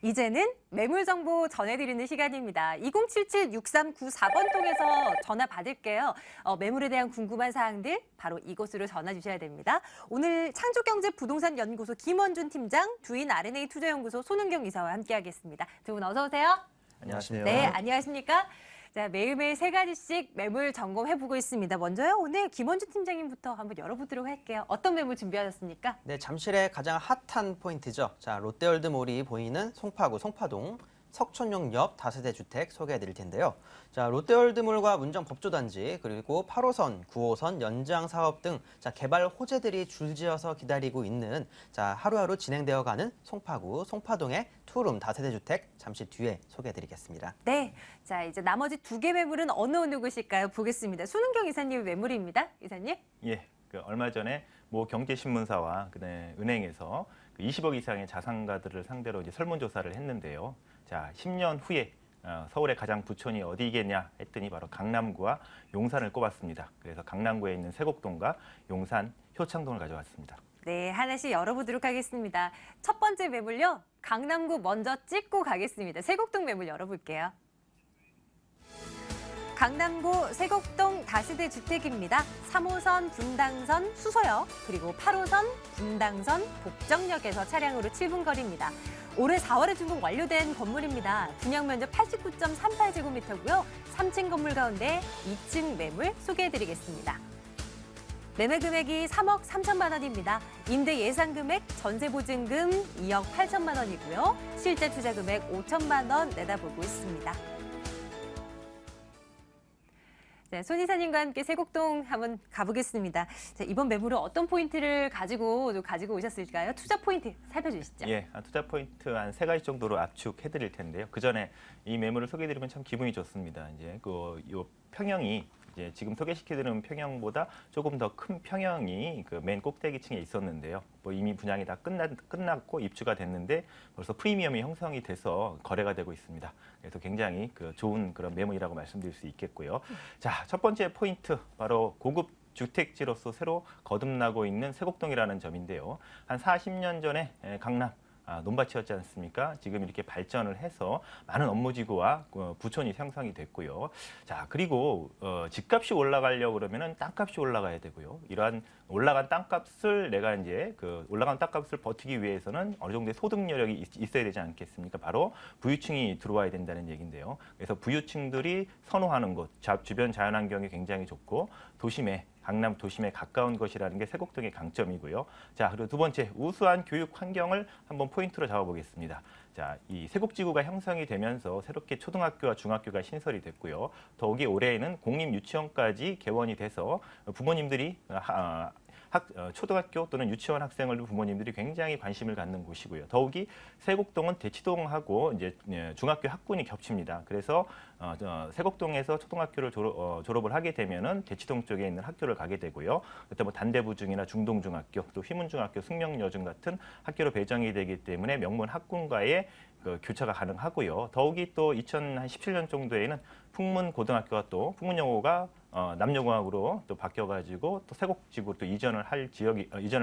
이제는 매물 정보 전해드리는 시간입니다. 2077-6394번 통해서 전화 받을게요. 매물에 대한 궁금한 사항들 바로 이곳으로 전화 주셔야 됩니다. 오늘 창조경제부동산연구소 김원준 팀장, 두인 R&A 투자연구소 손은경 이사와 함께하겠습니다. 두 분 어서 오세요. 안녕하세요. 네, 안녕하십니까? 자, 매일매일 3가지씩 매물 점검해보고 있습니다. 먼저요, 오늘 김원준 팀장님부터 한번 열어보도록 할게요. 어떤 매물 준비하셨습니까? 네, 잠실의 가장 핫한 포인트죠. 자, 롯데월드몰이 보이는 송파구 송파동 석촌역 옆 다세대 주택 소개해드릴 텐데요. 자, 롯데월드몰과 문정법조단지 그리고 8호선, 9호선 연장 사업 등 자, 개발 호재들이 줄지어서 기다리고 있는 자, 하루하루 진행되어가는 송파구 송파동의 투룸 다세대 주택 잠시 뒤에 소개해드리겠습니다. 네, 자 이제 나머지 2개 매물은 어느 곳일까요? 보겠습니다. 손은경 이사님 매물입니다. 이사님. 예, 얼마 전에 모 경제신문사와 그다음에 은행에서 20억 이상의 자산가들을 상대로 이제 설문조사를 했는데요. 자, 10년 후에 서울의 가장 부촌이 어디겠냐 했더니 바로 강남구와 용산을 꼽았습니다. 그래서 강남구에 있는 세곡동과 용산 효창동을 가져왔습니다. 네, 하나씩 열어보도록 하겠습니다. 첫 번째 매물요. 강남구 먼저 찍고 가겠습니다. 세곡동 매물 열어볼게요. 강남구 세곡동 다세대 주택입니다. 3호선 분당선 수서역 그리고 8호선 분당선 복정역에서 차량으로 7분 거리입니다. 올해 4월에 준공 완료된 건물입니다. 분양 면적 89.38제곱미터고요. 3층 건물 가운데 2층 매물 소개해드리겠습니다. 매매 금액이 3억 3천만 원입니다. 임대 예상 금액, 전세 보증금 2억 8천만 원이고요. 실제 투자 금액 5천만 원 내다보고 있습니다. 네, 손 이사님과 함께 세곡동 한번 가보겠습니다. 자, 이번 매물은 어떤 포인트를 가지고 오셨을까요? 투자 포인트 살펴주시죠. 예, 투자 포인트 한 3가지 정도로 압축해드릴 텐데요. 그 전에 이 매물을 소개해드리면 참 기분이 좋습니다. 이제 요 평형이 이제 지금 소개시켜드리는 평형보다 조금 더 큰 평형이 맨 꼭대기층에 있었는데요. 이미 분양이 다 끝났고 입주가 됐는데 벌써 프리미엄이 형성이 돼서 거래가 되고 있습니다. 그래서 굉장히 좋은 그런 매물이라고 말씀드릴 수 있겠고요. 자, 첫 번째 포인트 바로 고급 주택지로서 새로 거듭나고 있는 세곡동이라는 점인데요. 한 40년 전에 강남 논밭이었지 않습니까? 지금 이렇게 발전을 해서 많은 업무지구와 부촌이 형성이 됐고요. 자, 그리고 집값이 올라가려고 그러면은 땅값이 올라가야 되고요. 이러한 올라간 땅값을 내가 이제 올라간 땅값을 버티기 위해서는 어느 정도의 소득 여력이 있어야 되지 않겠습니까? 바로 부유층이 들어와야 된다는 얘기인데요. 그래서 부유층들이 선호하는 곳, 주변 자연환경이 굉장히 좋고 도심에 강남 도심에 가까운 것이라는 게 세곡동의 강점이고요. 자, 그리고 두 번째, 우수한 교육 환경을 한번 포인트로 잡아보겠습니다. 자, 이 세곡지구가 형성이 되면서 새롭게 초등학교와 중학교가 신설이 됐고요. 더욱이 올해에는 공립유치원까지 개원이 돼서 부모님들이 초등학교 또는 유치원 학생을 부모님들이 굉장히 관심을 갖는 곳이고요. 더욱이 세곡동은 대치동하고 이제 중학교 학군이 겹칩니다. 그래서 세곡동에서 초등학교를 졸업을 하게 되면은 대치동 쪽에 있는 학교를 가게 되고요. 그때 뭐 단대부중이나 중동중학교, 또 휘문중학교, 숙명여중 같은 학교로 배정이 되기 때문에 명문 학군과의 그 교차가 가능하고요. 더욱이 또 2017년 정도에는 풍문고등학교가 또 풍문여고가 남녀공학으로 또 바뀌어가지고 또 세곡지구로 또 이전을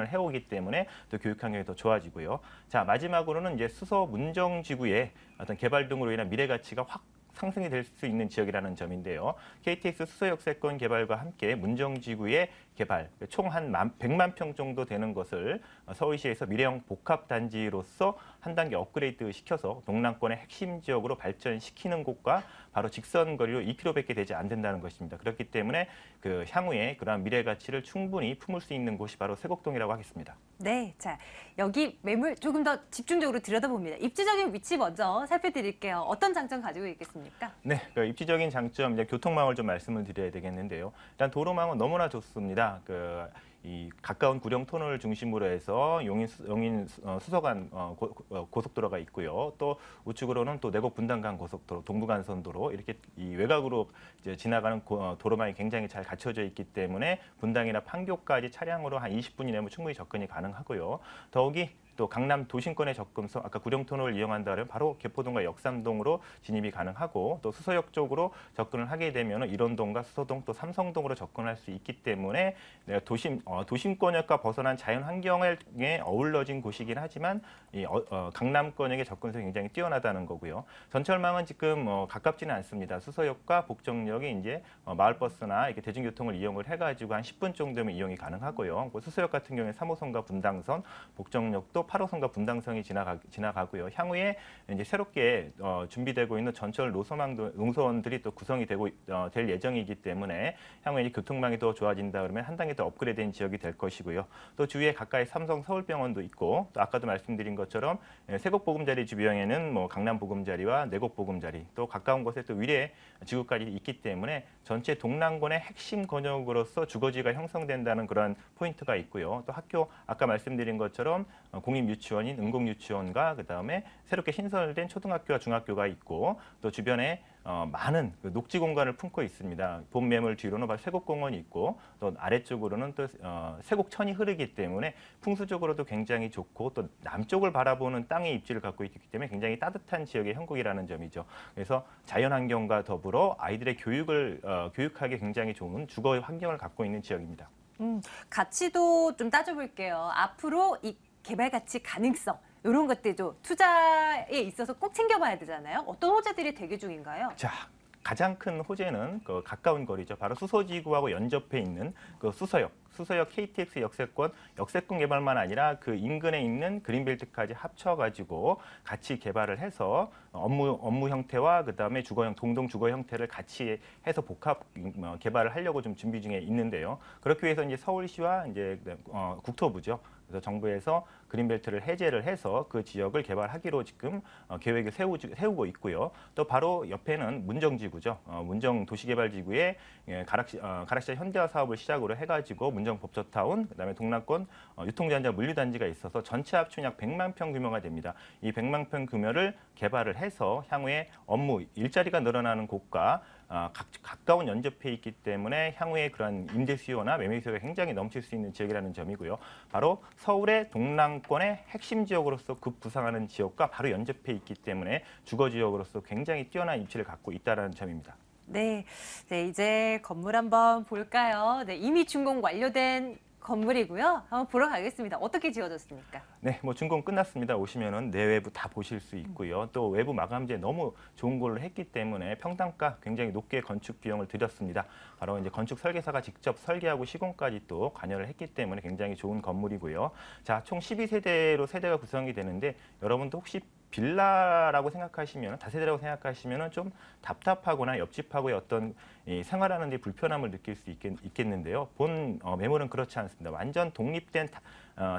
해오기 때문에 또 교육 환경이 더 좋아지고요. 자, 마지막으로는 이제 수서 문정지구의 어떤 개발 등으로 인한 미래 가치가 확 상승이 될 수 있는 지역이라는 점인데요. KTX 수서역세권 개발과 함께 문정지구의 개발, 총 한 100만 평 정도 되는 것을 서울시에서 미래형 복합단지로서 한 단계 업그레이드 시켜서 동남권의 핵심 지역으로 발전시키는 곳과 바로 직선 거리로 2km밖에 되지 않는다는 것입니다. 그렇기 때문에 그 향후에 그러한 미래 가치를 충분히 품을 수 있는 곳이 바로 세곡동이라고 하겠습니다. 네, 자 여기 매물 조금 더 집중적으로 들여다봅니다. 입지적인 위치 먼저 살펴드릴게요. 어떤 장점 가지고 있겠습니까? 네, 그 입지적인 장점, 이제 교통망을 좀 말씀을 드려야 되겠는데요. 일단 도로망은 너무나 좋습니다. 이 가까운 구령터널 중심으로 해서 용인 수서간 고속도로가 있고요. 또 우측으로는 또 내곡 분당간 고속도로, 동부간선도로 이렇게 이 외곽으로 이제 지나가는 도로망이 굉장히 잘 갖춰져 있기 때문에 분당이나 판교까지 차량으로 한 20분 이내면 충분히 접근이 가능하고요. 더욱이 또 강남 도심권의 접근성, 아까 구령터널을 이용한다면 바로 개포동과 역삼동으로 진입이 가능하고 또 수서역 쪽으로 접근을 하게 되면 일원동과 수서동 또 삼성동으로 접근할 수 있기 때문에 도심권역과 벗어난 자연 환경에 어울러진 곳이긴 하지만 이 강남권역의 접근성이 굉장히 뛰어나다는 거고요. 전철망은 지금 가깝지는 않습니다. 수서역과 복정역이 이제 마을버스나 이렇게 대중교통을 이용을 해가지고 한 10분 정도면 이용이 가능하고요. 수서역 같은 경우에 3호선과 분당선, 복정역도 8호선과 분당선이 지나가고요. 향후에 이제 새롭게 준비되고 있는 전철 노선들이 또 구성이 될 예정이기 때문에 향후에 이제 교통망이 더 좋아진다 그러면 한 단계 더 업그레이드된 지역이 될 것이고요. 또 주위에 가까이 삼성 서울병원도 있고 또 아까도 말씀드린 것처럼 세곡보금자리 주변에는 뭐 강남보금자리와 내곡보금자리 또 가까운 곳에 또 위례 지구까지 있기 때문에 전체 동남권의 핵심 권역으로서 주거지가 형성된다는 그런 포인트가 있고요. 또 학교 아까 말씀드린 것처럼 공립유치원인 은공유치원과 그다음에 새롭게 신설된 초등학교와 중학교가 있고 또 주변에 많은 그 녹지 공간을 품고 있습니다. 본 매물 뒤로는 바로 세곡공원이 있고 또 아래쪽으로는 또 세곡천이 흐르기 때문에 풍수적으로도 굉장히 좋고 또 남쪽을 바라보는 땅의 입지를 갖고 있기 때문에 굉장히 따뜻한 지역의 형국이라는 점이죠. 그래서 자연환경과 더불어 아이들의 교육하기 굉장히 좋은 주거 환경을 갖고 있는 지역입니다. 가치도 좀 따져볼게요. 앞으로 이 개발 가치 가능성 이런 것들도 투자에 있어서 꼭 챙겨봐야 되잖아요. 어떤 호재들이 대기 중인가요? 자, 가장 큰 호재는 그 가까운 거리죠. 바로 수서지구하고 연접해 있는 그 수서역 KTX 역세권 개발만 아니라 그 인근에 있는 그린벨트까지 합쳐가지고 같이 개발을 해서 업무 형태와 그다음에 동동 주거 형태를 같이 해서 복합 개발을 하려고 좀 준비 중에 있는데요. 그렇기 위해서 이제 서울시와 이제 국토부죠. 그래서 정부에서 그린벨트를 해제를 해서 그 지역을 개발하기로 지금 계획을 세우고 있고요. 또 바로 옆에는 문정지구죠. 문정 도시개발지구에 가락시장 현대화 사업을 시작으로 해가지고 문정 법조타운, 그다음에 동남권 유통단지와 물류단지가 있어서 전체 합치면 약 100만 평 규모가 됩니다. 이 100만 평 규모를 개발을 해서 향후에 일자리가 늘어나는 곳과 가까운 연접해 있기 때문에 향후에 그런 임대 수요나 매매 수요가 굉장히 넘칠 수 있는 지역이라는 점이고요. 바로 서울의 동남권의 핵심 지역으로서 급부상하는 지역과 바로 연접해 있기 때문에 주거 지역으로서 굉장히 뛰어난 입지를 갖고 있다는 점입니다. 네, 이제 건물 한번 볼까요? 네, 이미 준공 완료된 건물이고요. 한번 보러 가겠습니다. 어떻게 지어졌습니까? 네, 뭐 준공 끝났습니다. 오시면은 내외부 다 보실 수 있고요. 또 외부 마감재 너무 좋은 걸로 했기 때문에 평당가 굉장히 높게 건축 비용을 들였습니다. 바로 이제 건축 설계사가 직접 설계하고 시공까지 또 관여를 했기 때문에 굉장히 좋은 건물이고요. 자, 총 12세대로 세대가 구성이 되는데 여러분도 혹시 빌라라고 생각하시면 다세대라고 생각하시면 좀 답답하거나 옆집하고의 어떤 이 생활하는 데 불편함을 느낄 수 있겠는데요. 본 매물은 그렇지 않습니다. 완전 독립된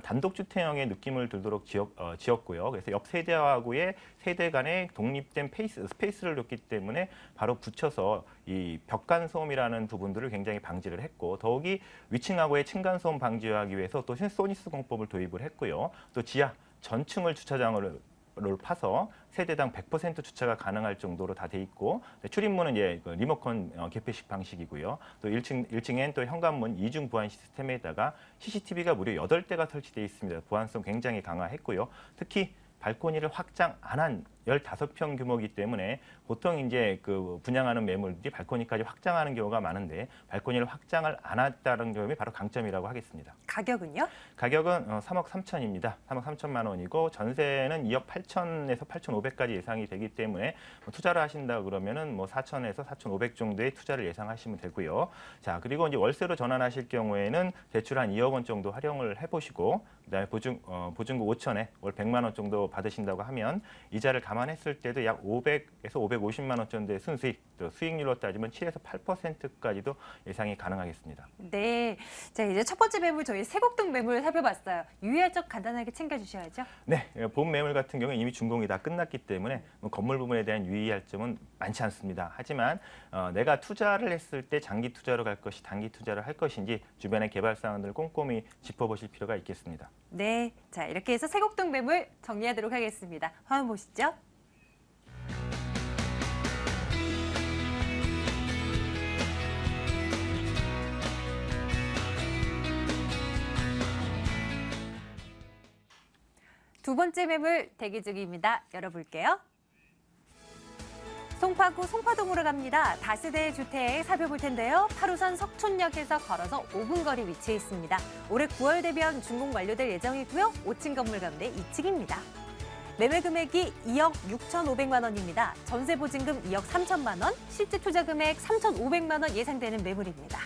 단독주택형의 느낌을 들도록 지었고요. 그래서 옆 세대하고의 세대 간의 독립된 스페이스를 줬기 때문에 바로 붙여서 이 벽간소음이라는 부분들을 굉장히 방지를 했고, 더욱이 위층하고의 층간소음 방지하기 위해서 또 소니스 공법을 도입을 했고요. 또 지하 전층을 주차장으로 파서 세대당 100% 주차가 가능할 정도로 다 돼 있고, 출입문은 이제 리모컨 개폐식 방식이고요. 또 1층엔 또 현관문 이중 보안 시스템에다가 CCTV가 무려 8대가 설치되어 있습니다. 보안성 굉장히 강화했고요. 특히 발코니를 확장 안 한 15평 규모이기 때문에 보통 이제 그 분양하는 매물들이 발코니까지 확장하는 경우가 많은데 발코니를 확장을 안 했다는 점이 바로 강점이라고 하겠습니다. 가격은요? 가격은 3억 3천입니다. 3억 3천만 원이고 전세는 2억 8천에서 8,500까지 예상이 되기 때문에 투자를 하신다 그러면은 4천에서 4,500 정도의 투자를 예상하시면 되고요. 자, 그리고 이제 월세로 전환하실 경우에는 대출 한 2억 원 정도 활용을 해보시고, 그다음에 보증금 5천에 월 100만 원 정도 받으신다고 하면 이자를 감안했을 때도 약 500에서 550만 원 정도의 순수익, 또 수익률로 따지면 7에서 8%까지도 예상이 가능하겠습니다. 네. 자, 이제 첫 번째 매물 저희 세곡동 매물 살펴봤어요. 유의할 점 간단하게 챙겨주셔야죠. 네, 본 매물 같은 경우는 이미 준공이 다 끝났기 때문에 건물 부분에 대한 유의할 점은 많지 않습니다. 하지만 내가 투자를 했을 때 장기 투자로 갈 것이 단기 투자를 할 것인지 주변의 개발 사항들을 꼼꼼히 짚어보실 필요가 있겠습니다. 네. 자, 이렇게 해서 세곡동 매물 정리하도록 하겠습니다. 화면 보시죠. 두 번째 매물 대기 중입니다. 열어볼게요. 송파구 송파동으로 갑니다. 다세대 주택 살펴볼 텐데요. 8호선 석촌역에서 걸어서 5분 거리 위치해 있습니다. 올해 9월 대비한 준공 완료될 예정이고요. 5층 건물 가운데 2층입니다. 매매 금액이 2억 6,500만 원입니다. 전세 보증금 2억 3천만 원, 실제 투자 금액 3,500만 원 예상되는 매물입니다.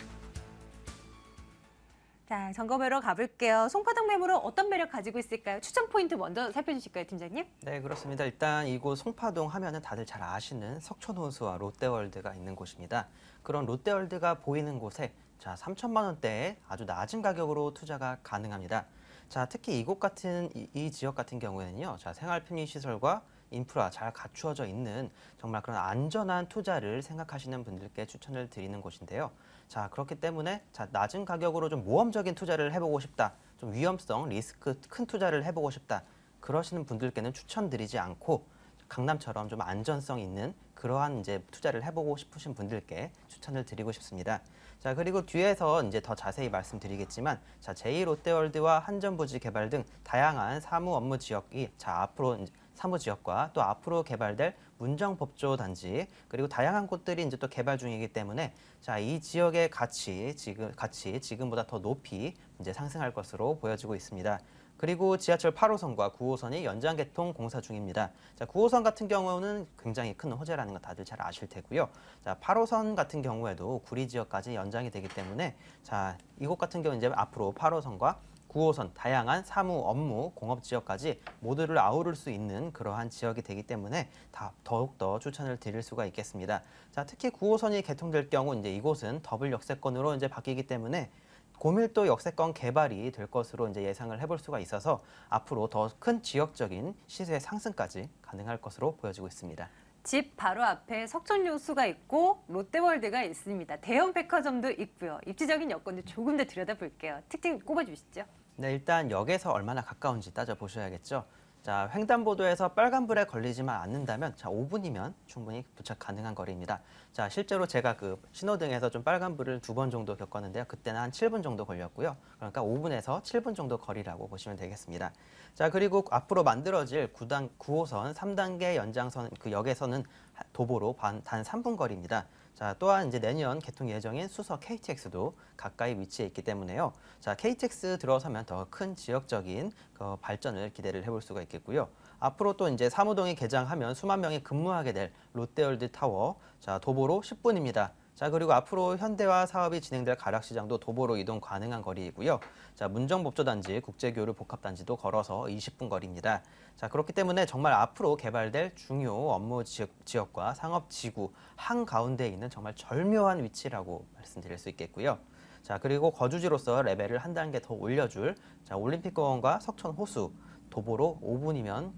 자, 점검하러 가볼게요. 송파동 매물은 어떤 매력 가지고 있을까요? 추천 포인트 먼저 살펴주실까요, 팀장님? 네, 그렇습니다. 일단 이곳 송파동 하면은 다들 잘 아시는 석촌호수와 롯데월드가 있는 곳입니다. 그런 롯데월드가 보이는 곳에 자 3천만 원대에 아주 낮은 가격으로 투자가 가능합니다. 자, 특히 이곳 같은 이 지역 같은 경우에는요, 자 생활 편의 시설과 인프라 잘 갖추어져 있는 정말 그런 안전한 투자를 생각하시는 분들께 추천을 드리는 곳인데요. 자, 그렇기 때문에 자 낮은 가격으로 좀 모험적인 투자를 해보고 싶다, 좀 위험성, 리스크 큰 투자를 해보고 싶다, 그러시는 분들께는 추천드리지 않고 강남처럼 좀 안전성 있는 그러한 이제 투자를 해보고 싶으신 분들께 추천을 드리고 싶습니다. 자, 그리고 뒤에서 이제 더 자세히 말씀드리겠지만, 자 제2롯데월드와 한전부지 개발 등 다양한 사무 업무 지역이 자 앞으로 이제 사무 지역과 또 앞으로 개발될 문정법조 단지, 그리고 다양한 곳들이 이제 또 개발 중이기 때문에 자 이 지역의 가치 지금보다 더 높이 이제 상승할 것으로 보여지고 있습니다. 그리고 지하철 8호선과 9호선이 연장 개통 공사 중입니다. 자, 9호선 같은 경우는 굉장히 큰 호재라는 거 다들 잘 아실 테고요. 자, 8호선 같은 경우에도 구리 지역까지 연장이 되기 때문에 자, 이곳 같은 경우 이제 앞으로 8호선과 9호선 다양한 사무, 업무, 공업 지역까지 모두를 아우를 수 있는 그러한 지역이 되기 때문에 더욱더 추천을 드릴 수가 있겠습니다. 자, 특히 9호선이 개통될 경우 이제 이곳은 더블 역세권으로 이제 바뀌기 때문에 고밀도 역세권 개발이 될 것으로 이제 예상을 해볼 수가 있어서 앞으로 더 큰 지역적인 시세 상승까지 가능할 것으로 보여지고 있습니다. 집 바로 앞에 석촌요수가 있고 롯데월드가 있습니다. 대형 백화점도 있고요. 입지적인 여건도 조금 더 들여다볼게요. 특징 꼽아주시죠. 네, 일단 역에서 얼마나 가까운지 따져보셔야겠죠. 자, 횡단보도에서 빨간불에 걸리지만 않는다면 자 5분이면 충분히 도착 가능한 거리입니다. 자, 실제로 제가 그 신호등에서 좀 빨간불을 2번 정도 겪었는데요. 그때는 한 7분 정도 걸렸고요. 그러니까 5분에서 7분 정도 거리라고 보시면 되겠습니다. 자, 그리고 앞으로 만들어질 9호선 3단계 연장선 그 역에서는 도보로 단 3분 거리입니다. 자, 또한 이제 내년 개통 예정인 수서 KTX도 가까이 위치해 있기 때문에요. 자, KTX 들어서면 더 큰 지역적인 그 발전을 기대를 해볼 수가 있겠고요. 앞으로 또 이제 사무동이 개장하면 수만 명이 근무하게 될 롯데월드 타워, 자 도보로 10분입니다. 자, 그리고 앞으로 현대화 사업이 진행될 가락시장도 도보로 이동 가능한 거리이고요. 자, 문정법조단지, 국제교류 복합단지도 걸어서 20분 거리입니다. 자, 그렇기 때문에 정말 앞으로 개발될 중요 업무 지역과 상업지구 한가운데에 있는 정말 절묘한 위치라고 말씀드릴 수 있겠고요. 자, 그리고 거주지로서 레벨을 한 단계 더 올려줄 자, 올림픽공원과 석천 호수, 도보로 5분이면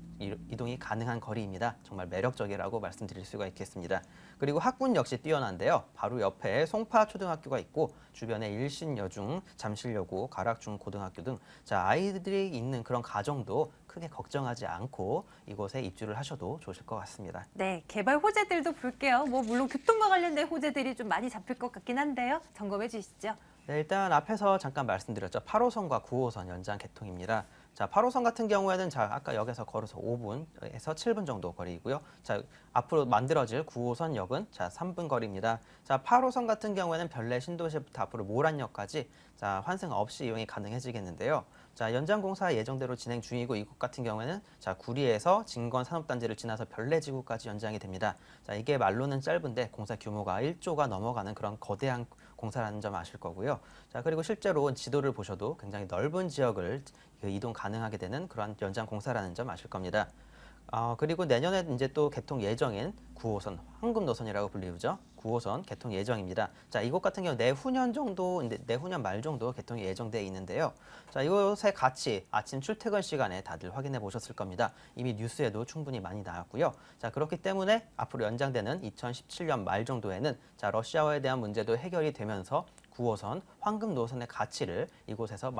이동이 가능한 거리입니다. 정말 매력적이라고 말씀드릴 수가 있겠습니다. 그리고 학군 역시 뛰어난데요. 바로 옆에 송파초등학교가 있고 주변에 일신여중, 잠실여고, 가락중고등학교 등 자, 아이들이 있는 그런 가정도 크게 걱정하지 않고 이곳에 입주를 하셔도 좋으실 것 같습니다. 네, 개발 호재들도 볼게요. 뭐 물론 교통과 관련된 호재들이 좀 많이 잡힐 것 같긴 한데요. 점검해 주시죠. 네, 일단 앞에서 잠깐 말씀드렸죠. 8호선과 9호선 연장 개통입니다. 자, 8호선 같은 경우에는 자, 아까 역에서 걸어서 5분에서 7분 정도 거리이고요. 자, 앞으로 만들어질 9호선 역은 자, 3분 거리입니다. 자, 8호선 같은 경우에는 별내 신도시부터 앞으로 모란역까지 자, 환승 없이 이용이 가능해지겠는데요. 자, 연장 공사 예정대로 진행 중이고 이곳 같은 경우에는 자, 구리에서 진권 산업단지를 지나서 별내지구까지 연장이 됩니다. 자, 이게 말로는 짧은데 공사 규모가 1조가 넘어가는 그런 거대한 공사라는 점 아실 거고요. 자, 그리고 실제로 지도를 보셔도 굉장히 넓은 지역을 이동 가능하게 되는 그런 연장 공사라는 점 아실 겁니다. 그리고 내년에 이제 또 개통 예정인 9호선, 황금 노선이라고 불리우죠. 9호선 개통 예정입니다. 자, 이곳 같은 경우 내후년 정도, 내후년 말 정도 개통이 예정돼 있는데요. 자, 이곳의 가치 아침 출퇴근 시간에 다들 확인해 보셨을 겁니다. 이미 뉴스에도 충분히 많이 나왔고요. 자, 그렇기 때문에 앞으로 연장되는 2017년 말 정도에는 자, 러시아어에 대한 문제도 해결이 되면서 9호선 황금 노선의 가치를 이곳에서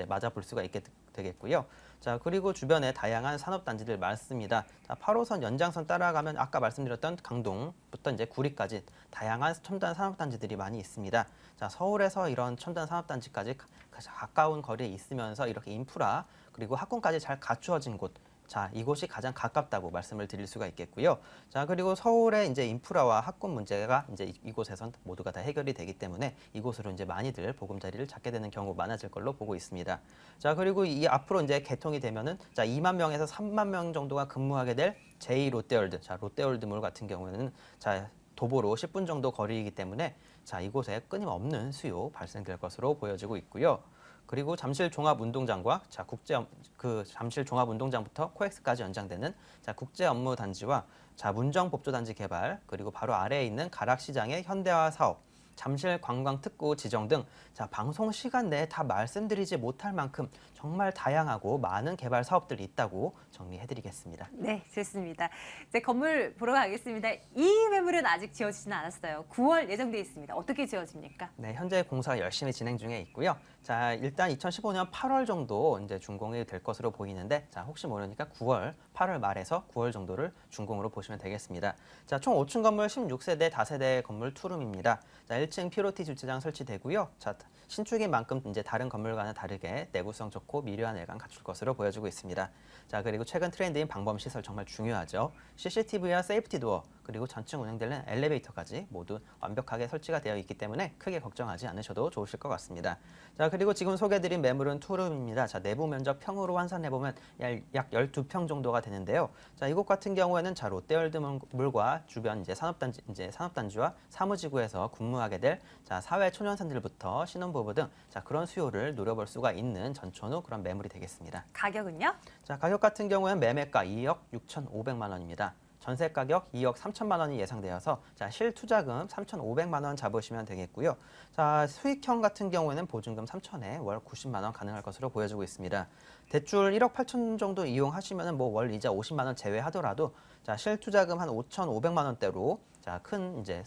맞아볼 수가 있게 되겠고요. 자, 그리고 주변에 다양한 산업단지들 많습니다. 자, 8호선 연장선 따라가면 아까 말씀드렸던 강동부터 이제 구리까지 다양한 첨단 산업단지들이 많이 있습니다. 자, 서울에서 이런 첨단 산업단지까지 가까운 거리에 있으면서 이렇게 인프라 그리고 학군까지 잘 갖추어진 곳. 자, 이곳이 가장 가깝다고 말씀을 드릴 수가 있겠고요. 자, 그리고 서울의 이제 인프라와 학군 문제가 이제 이곳에선 모두가 다 해결이 되기 때문에 이곳으로 이제 많이들 보금자리를 찾게 되는 경우 많아질 걸로 보고 있습니다. 자, 그리고 이 앞으로 이제 개통이 되면은 자, 2만 명에서 3만 명 정도가 근무하게 될 제2 롯데월드. 자, 롯데월드몰 같은 경우에는 자, 도보로 10분 정도 거리이기 때문에 자, 이곳에 끊임없는 수요 발생될 것으로 보여지고 있고요. 그리고 잠실 종합운동장과 자, 잠실 종합운동장부터 코엑스까지 연장되는 자, 국제업무단지와 자, 문정법조단지 개발, 그리고 바로 아래에 있는 가락시장의 현대화 사업, 잠실 관광특구 지정 등 자, 방송 시간 내에 다 말씀드리지 못할 만큼 정말 다양하고 많은 개발 사업들이 있다고 정리해드리겠습니다. 네, 좋습니다. 이제 건물 보러 가겠습니다. 이 매물은 아직 지어지지는 않았어요. 9월 예정돼 있습니다. 어떻게 지어집니까? 네, 현재 공사가 열심히 진행 중에 있고요. 자, 일단 2015년 8월 정도 이제 준공이 될 것으로 보이는데, 자, 혹시 모르니까 8월 말에서 9월 정도를 준공으로 보시면 되겠습니다. 자, 총 5층 건물 16세대 다세대 건물 투룸입니다. 자, 1층 피로티 주차장 설치되고요. 자, 신축인 만큼 이제 다른 건물과는 다르게 내구성 좋고 미려한 외관 갖출 것으로 보여지고 있습니다. 자, 그리고 최근 트렌드인 방범 시설 정말 중요하죠. CCTV와 세이프티 도어 그리고 전층 운영되는 엘리베이터까지 모두 완벽하게 설치가 되어 있기 때문에 크게 걱정하지 않으셔도 좋으실 것 같습니다. 자, 그리고 지금 소개드린 매물은 투룸입니다. 자, 내부 면적 평으로 환산해보면 약 12평 정도가 되는데요. 자, 이곳 같은 경우에는 자, 롯데월드몰과 주변 산업단지와 사무지구에서 근무하게 될 자, 사회 초년생들부터 신혼부부 등 자, 그런 수요를 노려볼 수가 있는 전천후 그런 매물이 되겠습니다. 가격은요? 자, 가격 같은 경우에는 매매가 2억 6,500만 원입니다. 전세 가격 2억 3천만 원이 예상되어서 자, 실투자금 3,500만 원 잡으시면 되겠고요. 자, 수익형 같은 경우에는 보증금 3천에 월 90만 원 가능할 것으로 보여지고 있습니다. 대출 1억 8천 정도 이용하시면은 뭐 월 이자 50만 원 제외하더라도 자, 실투자금 한 5,500만 원대로 자, 큰 이제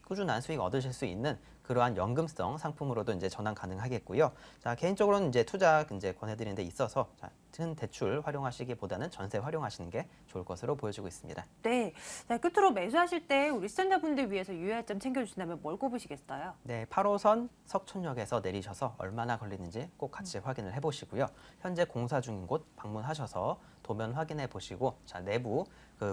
꾸준한 수익 얻으실 수 있는 그러한 연금성 상품으로도 이제 전환 가능하겠고요. 자, 개인적으로는 이제 투자 권해드리는 데 있어서 자, 큰 대출 활용하시기보다는 전세 활용하시는 게 좋을 것으로 보여지고 있습니다. 네. 자, 끝으로 매수하실 때 우리 시청자분들 위해서 유의할 점 챙겨주신다면 뭘 꼽으시겠어요? 네, 8호선 석촌역에서 내리셔서 얼마나 걸리는지 꼭 같이 확인을 해보시고요. 현재 공사 중인 곳 방문하셔서 도면 확인해 보시고 자, 내부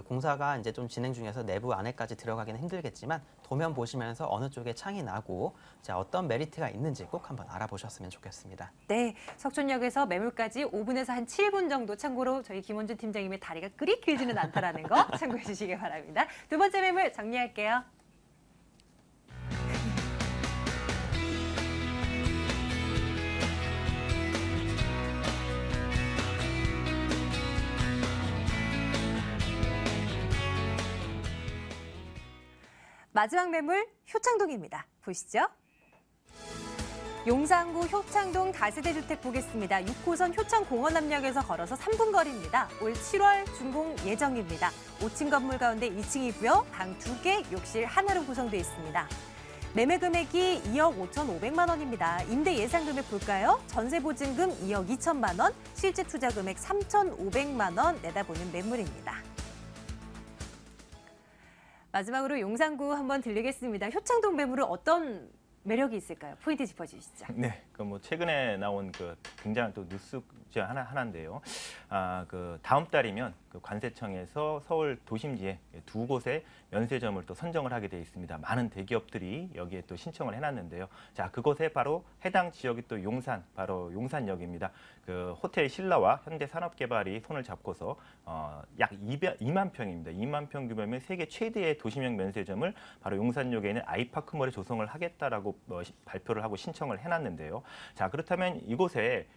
공사가 이제 좀 진행 중에서 내부 안에까지 들어가기는 힘들겠지만 도면 보시면서 어느 쪽에 창이 나고 자, 어떤 메리트가 있는지 꼭 한번 알아보셨으면 좋겠습니다. 네, 석촌역에서 매물까지 5분에서 한 7분 정도, 참고로 저희 김원준 팀장님의 다리가 그리 길지는 않다라는 거 참고해 주시기 바랍니다. 두 번째 매물 정리할게요. 마지막 매물 효창동입니다. 보시죠. 용산구 효창동 다세대 주택 보겠습니다. 6호선 효창공원암역에서 걸어서 3분 거리입니다. 올 7월 준공 예정입니다. 5층 건물 가운데 2층이고요. 방 2개, 욕실 하나로 구성되어 있습니다. 매매 금액이 2억 5,500만 원입니다. 임대 예상 금액 볼까요? 전세 보증금 2억 2천만 원, 실제 투자 금액 3,500만 원 내다보는 매물입니다. 마지막으로 용산구 한번 들리겠습니다. 효창동 매물은 어떤 매력이 있을까요? 포인트 짚어주시죠. 네, 뭐 최근에 나온 굉장한 또 뉴스 중 하나인데요. 그 다음 달이면 그 관세청에서 서울 도심지에 2곳의 면세점을 또 선정을 하게 돼 있습니다. 많은 대기업들이 여기에 또 신청을 해놨는데요. 자, 그곳에 바로 해당 지역이 또 용산, 바로 용산역입니다. 그 호텔 신라와 현대산업개발이 손을 잡고서 약 2만 평입니다. 2만 평 규모면 세계 최대의 도심형 면세점을 바로 용산역에 있는 아이파크몰에 조성을 하겠다라고 발표를 하고 신청을 해놨는데요. 자, 그렇다면 이곳에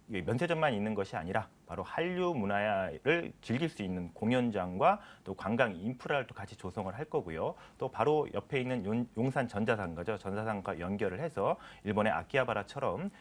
면세점만 있는 것이 아니라 바로 한류 문화를 즐길 수 있는 공연장과 또 관광 인프라를 또 같이 조성을 할 거고요. 또 바로 옆에 있는 용산 전자상가죠. 전자상가 연결을 해서 일본의 아키하바라처럼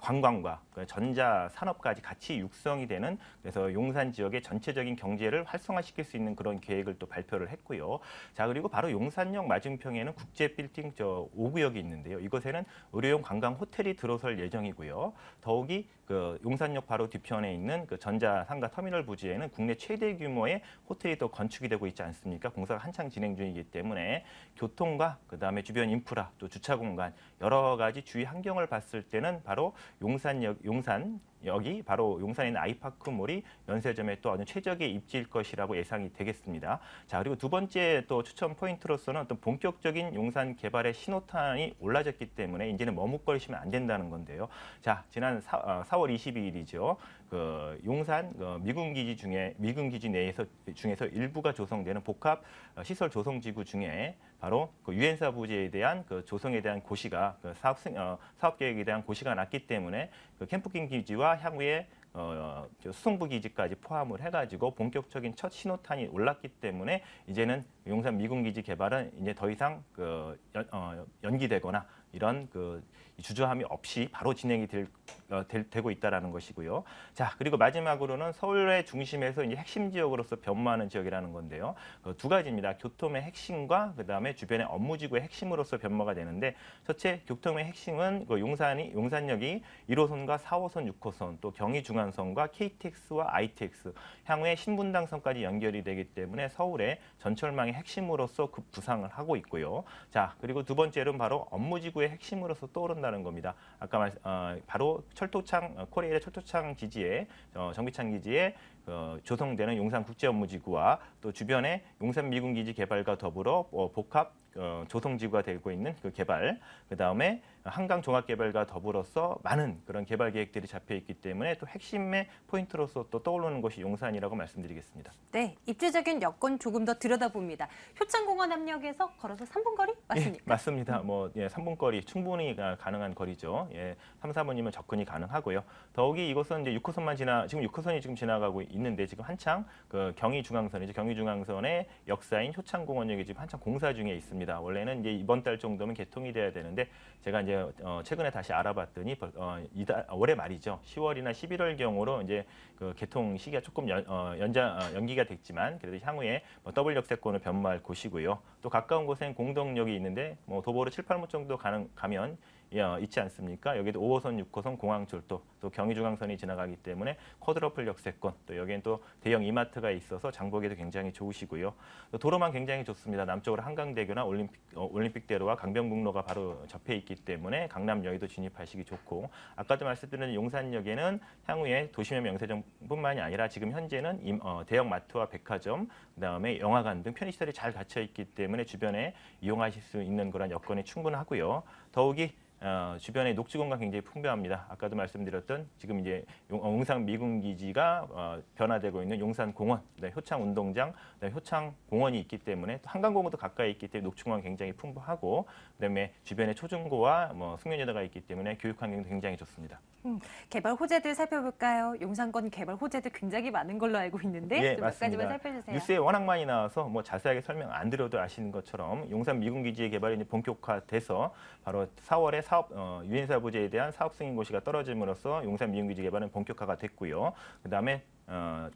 관광과 전자 산업까지 같이 육성이 되는, 그래서 용산 지역의 전체적인 경제를 활성화시킬 수 있는 그런 계획을 또 발표를 했고요. 자, 그리고 바로 용산역 맞은평에는 국제 빌딩 5구역이 있는데요. 이곳에는 의료용 관광 호텔이 들어설 예정이고요. 더욱이 그 용산역 바로 뒤편에 있는 그 전자 상가 터미널 부지에는 국내 최대 규모의 호텔이 또 건축이 되고 있지 않습니까? 공사가 한창 진행 중이기 때문에 교통과 그다음에 주변 인프라, 또 주차 공간, 여러 가지 주위 환경을 봤을 때는 바로 용산역이 바로 용산에 있는 아이파크몰이 면세점에 또 아주 최적의 입지일 것이라고 예상이 되겠습니다. 자, 그리고 두 번째 또 추천 포인트로서는 또 본격적인 용산 개발의 신호탄이 올라졌기 때문에 이제는 머뭇거리시면 안 된다는 건데요. 자, 지난 4월 22일이죠. 그 용산 미군기지 중에서 일부가 조성되는 복합 시설 조성지구 중에 바로 그 유엔사 부지에 대한 그 조성에 대한 고시가 사업 계획에 대한 고시가 났기 때문에 그 캠프킹 기지와 향후에 수송부 기지까지 포함을 해가지고 본격적인 첫 신호탄이 올랐기 때문에 이제는 용산 미군기지 개발은 이제 더 이상 연기되거나 이런 주저함이 없이 바로 진행이 되고 있다라는 것이고요. 자, 그리고 마지막으로는 서울의 중심에서 이제 핵심 지역으로서 변모하는 지역이라는 건데요. 두 가지입니다. 교통의 핵심과 그다음에 주변의 업무지구의 핵심으로서 변모가 되는데, 첫째 교통의 핵심은 용산역이 1호선과 4호선, 6호선, 또 경의중앙선과 KTX와 ITX, 향후에 신분당선까지 연결이 되기 때문에 서울의 전철망의 핵심으로서 부상을 하고 있고요. 자, 그리고 두 번째는 바로 업무지구의 핵심으로서 떠오른다는 겁니다. 아까 바로 코레일의 철도창 기지에 정비창 기지에 조성되는 용산국제업무지구와 또 주변의 용산미군기지 개발과 더불어 복합 조성지구가 되고 있는 그 개발, 그다음에 한강종합개발과 더불어서 많은 그런 개발 계획들이 잡혀 있기 때문에 또 핵심의 포인트로서 또 떠오르는 것이 용산이라고 말씀드리겠습니다. 네, 입지적인 여건 조금 더 들여다봅니다. 효창공원 압력에서 걸어서 3분 거리 맞습니까? 예, 맞습니다. 3분 거리 충분히 가능한 거리죠. 3, 4분이면 접근이 가능하고요. 더욱이 이곳은 이제 6호선만 지금 6호선이 지금 지나가고 있는데 지금 한창 그 경의중앙선이죠. 경의중앙선의 역사인 효창공원역이 지금 한창 공사 중에 있습니다. 원래는 이제 이번 달 정도면 개통이 돼야 되는데 제가 이제 최근에 다시 알아봤더니 올해 말이죠. 10월이나 11월 경우로 이제 그 개통 시기가 조금 연기가 됐지만 그래도 향후에 더블 역세권을 변모할 곳이고요. 또 가까운 곳엔 공덕역이 있는데 도보로 7, 8분 정도 가면 있지 않습니까? 여기도 5호선, 6호선 공항철도, 또 경의중앙선이 지나가기 때문에 쿼드러플 역세권, 또 여기엔 또 대형 이마트가 있어서 장보기도 굉장히 좋으시고요. 또 도로만 굉장히 좋습니다. 남쪽으로 한강대교나 올림픽대로와 강변북로가 바로 접해 있기 때문에 강남 여의도 진입하시기 좋고, 아까도 말씀드린 용산역에는 향후에 도심의 명세점뿐만이 아니라 지금 현재는 대형 마트와 백화점, 그다음에 영화관 등 편의시설이 잘 갖춰 있기 때문에 주변에 이용하실 수 있는 그런 여건이 충분하고요. 더욱이 주변에 녹지 공간 굉장히 풍부합니다. 아까도 말씀드렸던 지금 이제 용산 미군기지가 변화되고 있는 용산공원, 효창운동장, 효창공원이 있기 때문에 또 한강공원도 가까이 있기 때문에 녹지 공간 굉장히 풍부하고, 그다음에 주변에 초중고와 숙련여대가 있기 때문에 교육 환경도 굉장히 좋습니다. 개발 호재들 살펴볼까요? 용산권 개발 호재들 굉장히 많은 걸로 알고 있는데 예, 몇 가지만 맞습니다. 살펴주세요. 뉴스에 워낙 많이 나와서 뭐 자세하게 설명 안 드려도 아시는 것처럼 용산 미군기지의 개발이 이제 본격화돼서 바로 4월에 유엔사 부재에 대한 사업 승인 고시가 떨어짐으로써 용산 미군기지 개발은 본격화가 됐고요. 그다음에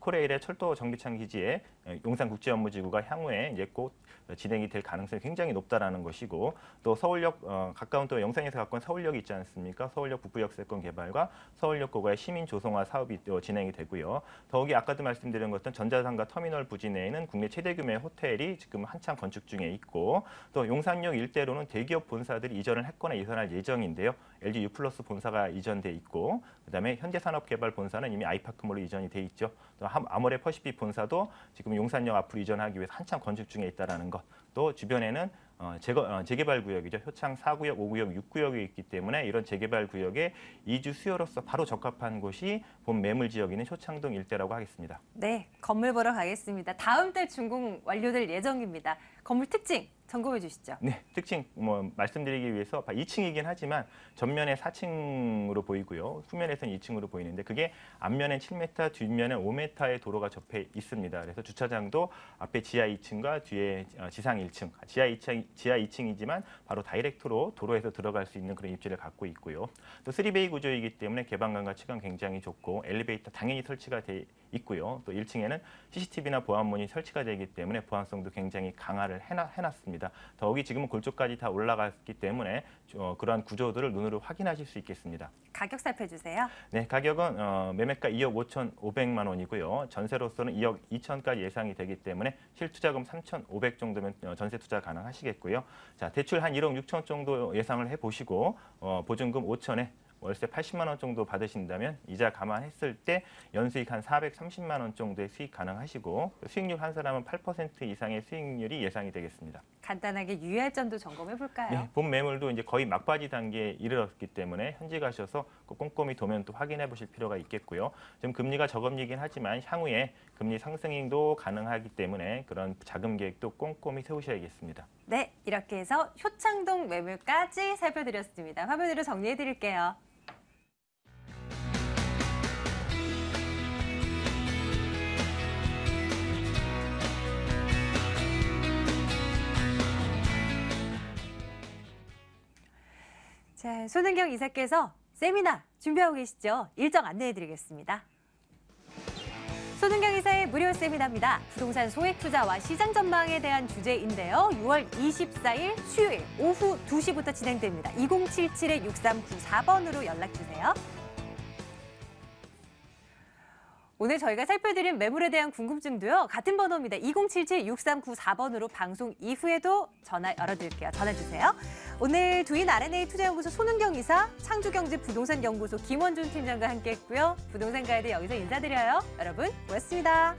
코레일의 철도 정비창 기지에 용산국제업무지구가 향후에 이제 곧 진행이 될 가능성이 굉장히 높다라는 것이고, 또 서울역 가까운 또 영상에서 가까운 서울역이 있지 않습니까? 서울역 북부역세권 개발과 서울역 고가의 시민 조성화 사업이 또 진행이 되고요. 더욱이 아까도 말씀드린 것처럼 전자상가 터미널 부지 내에는 국내 최대 규모의 호텔이 지금 한창 건축 중에 있고, 또 용산역 일대로는 대기업 본사들이 이전을 했거나 이전할 예정인데요. LG U+ 본사가 이전돼 있고, 그다음에 현대산업개발본사는 이미 아이파크몰로 이전이 돼 있죠. 또 아모레 퍼시픽 본사도 지금 용산역 앞으로 이전하기 위해서 한창 건축 중에 있다라는 것. 또 주변에는 재개발 구역이죠. 효창 4구역, 5구역, 6구역이 있기 때문에 이런 재개발 구역에 이주 수요로서 바로 적합한 곳이 본 매물 지역이 있는 효창동 일대라고 하겠습니다. 네, 건물 보러 가겠습니다. 다음 달 준공 완료될 예정입니다. 건물 특징 점검해 주시죠. 네, 특징 말씀드리기 위해서 2층이긴 하지만 전면에 4층으로 보이고요. 후면에서는 2층으로 보이는데 그게 앞면엔 7m, 뒷면엔 5m의 도로가 접해 있습니다. 그래서 주차장도 앞에 지하 2층과 뒤에 지상 1층, 지하 2층이지만 바로 다이렉트로 도로에서 들어갈 수 있는 그런 입지를 갖고 있고요. 또 3베이 구조이기 때문에 개방감과 체감 굉장히 좋고 엘리베이터 당연히 설치가 돼 있고요. 또 1층에는 CCTV나 보안문이 설치가 되기 때문에 보안성도 굉장히 강화를 해놨습니다. 더욱이 지금은 골조까지 다 올라갔기 때문에 그러한 구조들을 눈으로 확인하실 수 있겠습니다. 가격 살펴주세요. 네, 가격은 매매가 2억 5,500만 원이고요. 전세로서는 2억 2천까지 예상이 되기 때문에 실투자금 3,500 정도면 전세 투자 가능하시겠고요. 자, 대출 한 1억 6천 정도 예상을 해보시고 보증금 5천에 월세 80만 원 정도 받으신다면 이자 감안했을 때 연수익 한 430만 원 정도의 수익 가능하시고 수익률 한 사람은 8% 이상의 수익률이 예상이 되겠습니다. 간단하게 유의할 점도 점검해 볼까요? 네, 본 매물도 이제 거의 막바지 단계에 이르렀기 때문에 현지 가셔서 꼼꼼히 도면 또 확인해 보실 필요가 있겠고요. 지금 금리가 저금리긴 하지만 향후에 금리 상승도 가능하기 때문에 그런 자금 계획도 꼼꼼히 세우셔야겠습니다. 네, 이렇게 해서 효창동 매물까지 살펴드렸습니다. 화면으로 정리해 드릴게요. 자, 손은경 이사께서 세미나 준비하고 계시죠? 일정 안내해 드리겠습니다. 손은경 이사의 무료 세미나입니다. 부동산 소액 투자와 시장 전망에 대한 주제인데요. 6월 24일 수요일 오후 2시부터 진행됩니다. 2077-6394번으로 연락 주세요. 오늘 저희가 살펴드린 매물에 대한 궁금증도요. 같은 번호입니다. 2077-6394번으로 방송 이후에도 전화 열어드릴게요. 전화 주세요. 오늘 두인 R&A 투자연구소 손은경 이사, 창조경제부동산연구소 김원준 팀장과 함께했고요. 부동산 가이드 여기서 인사드려요. 여러분 고맙습니다.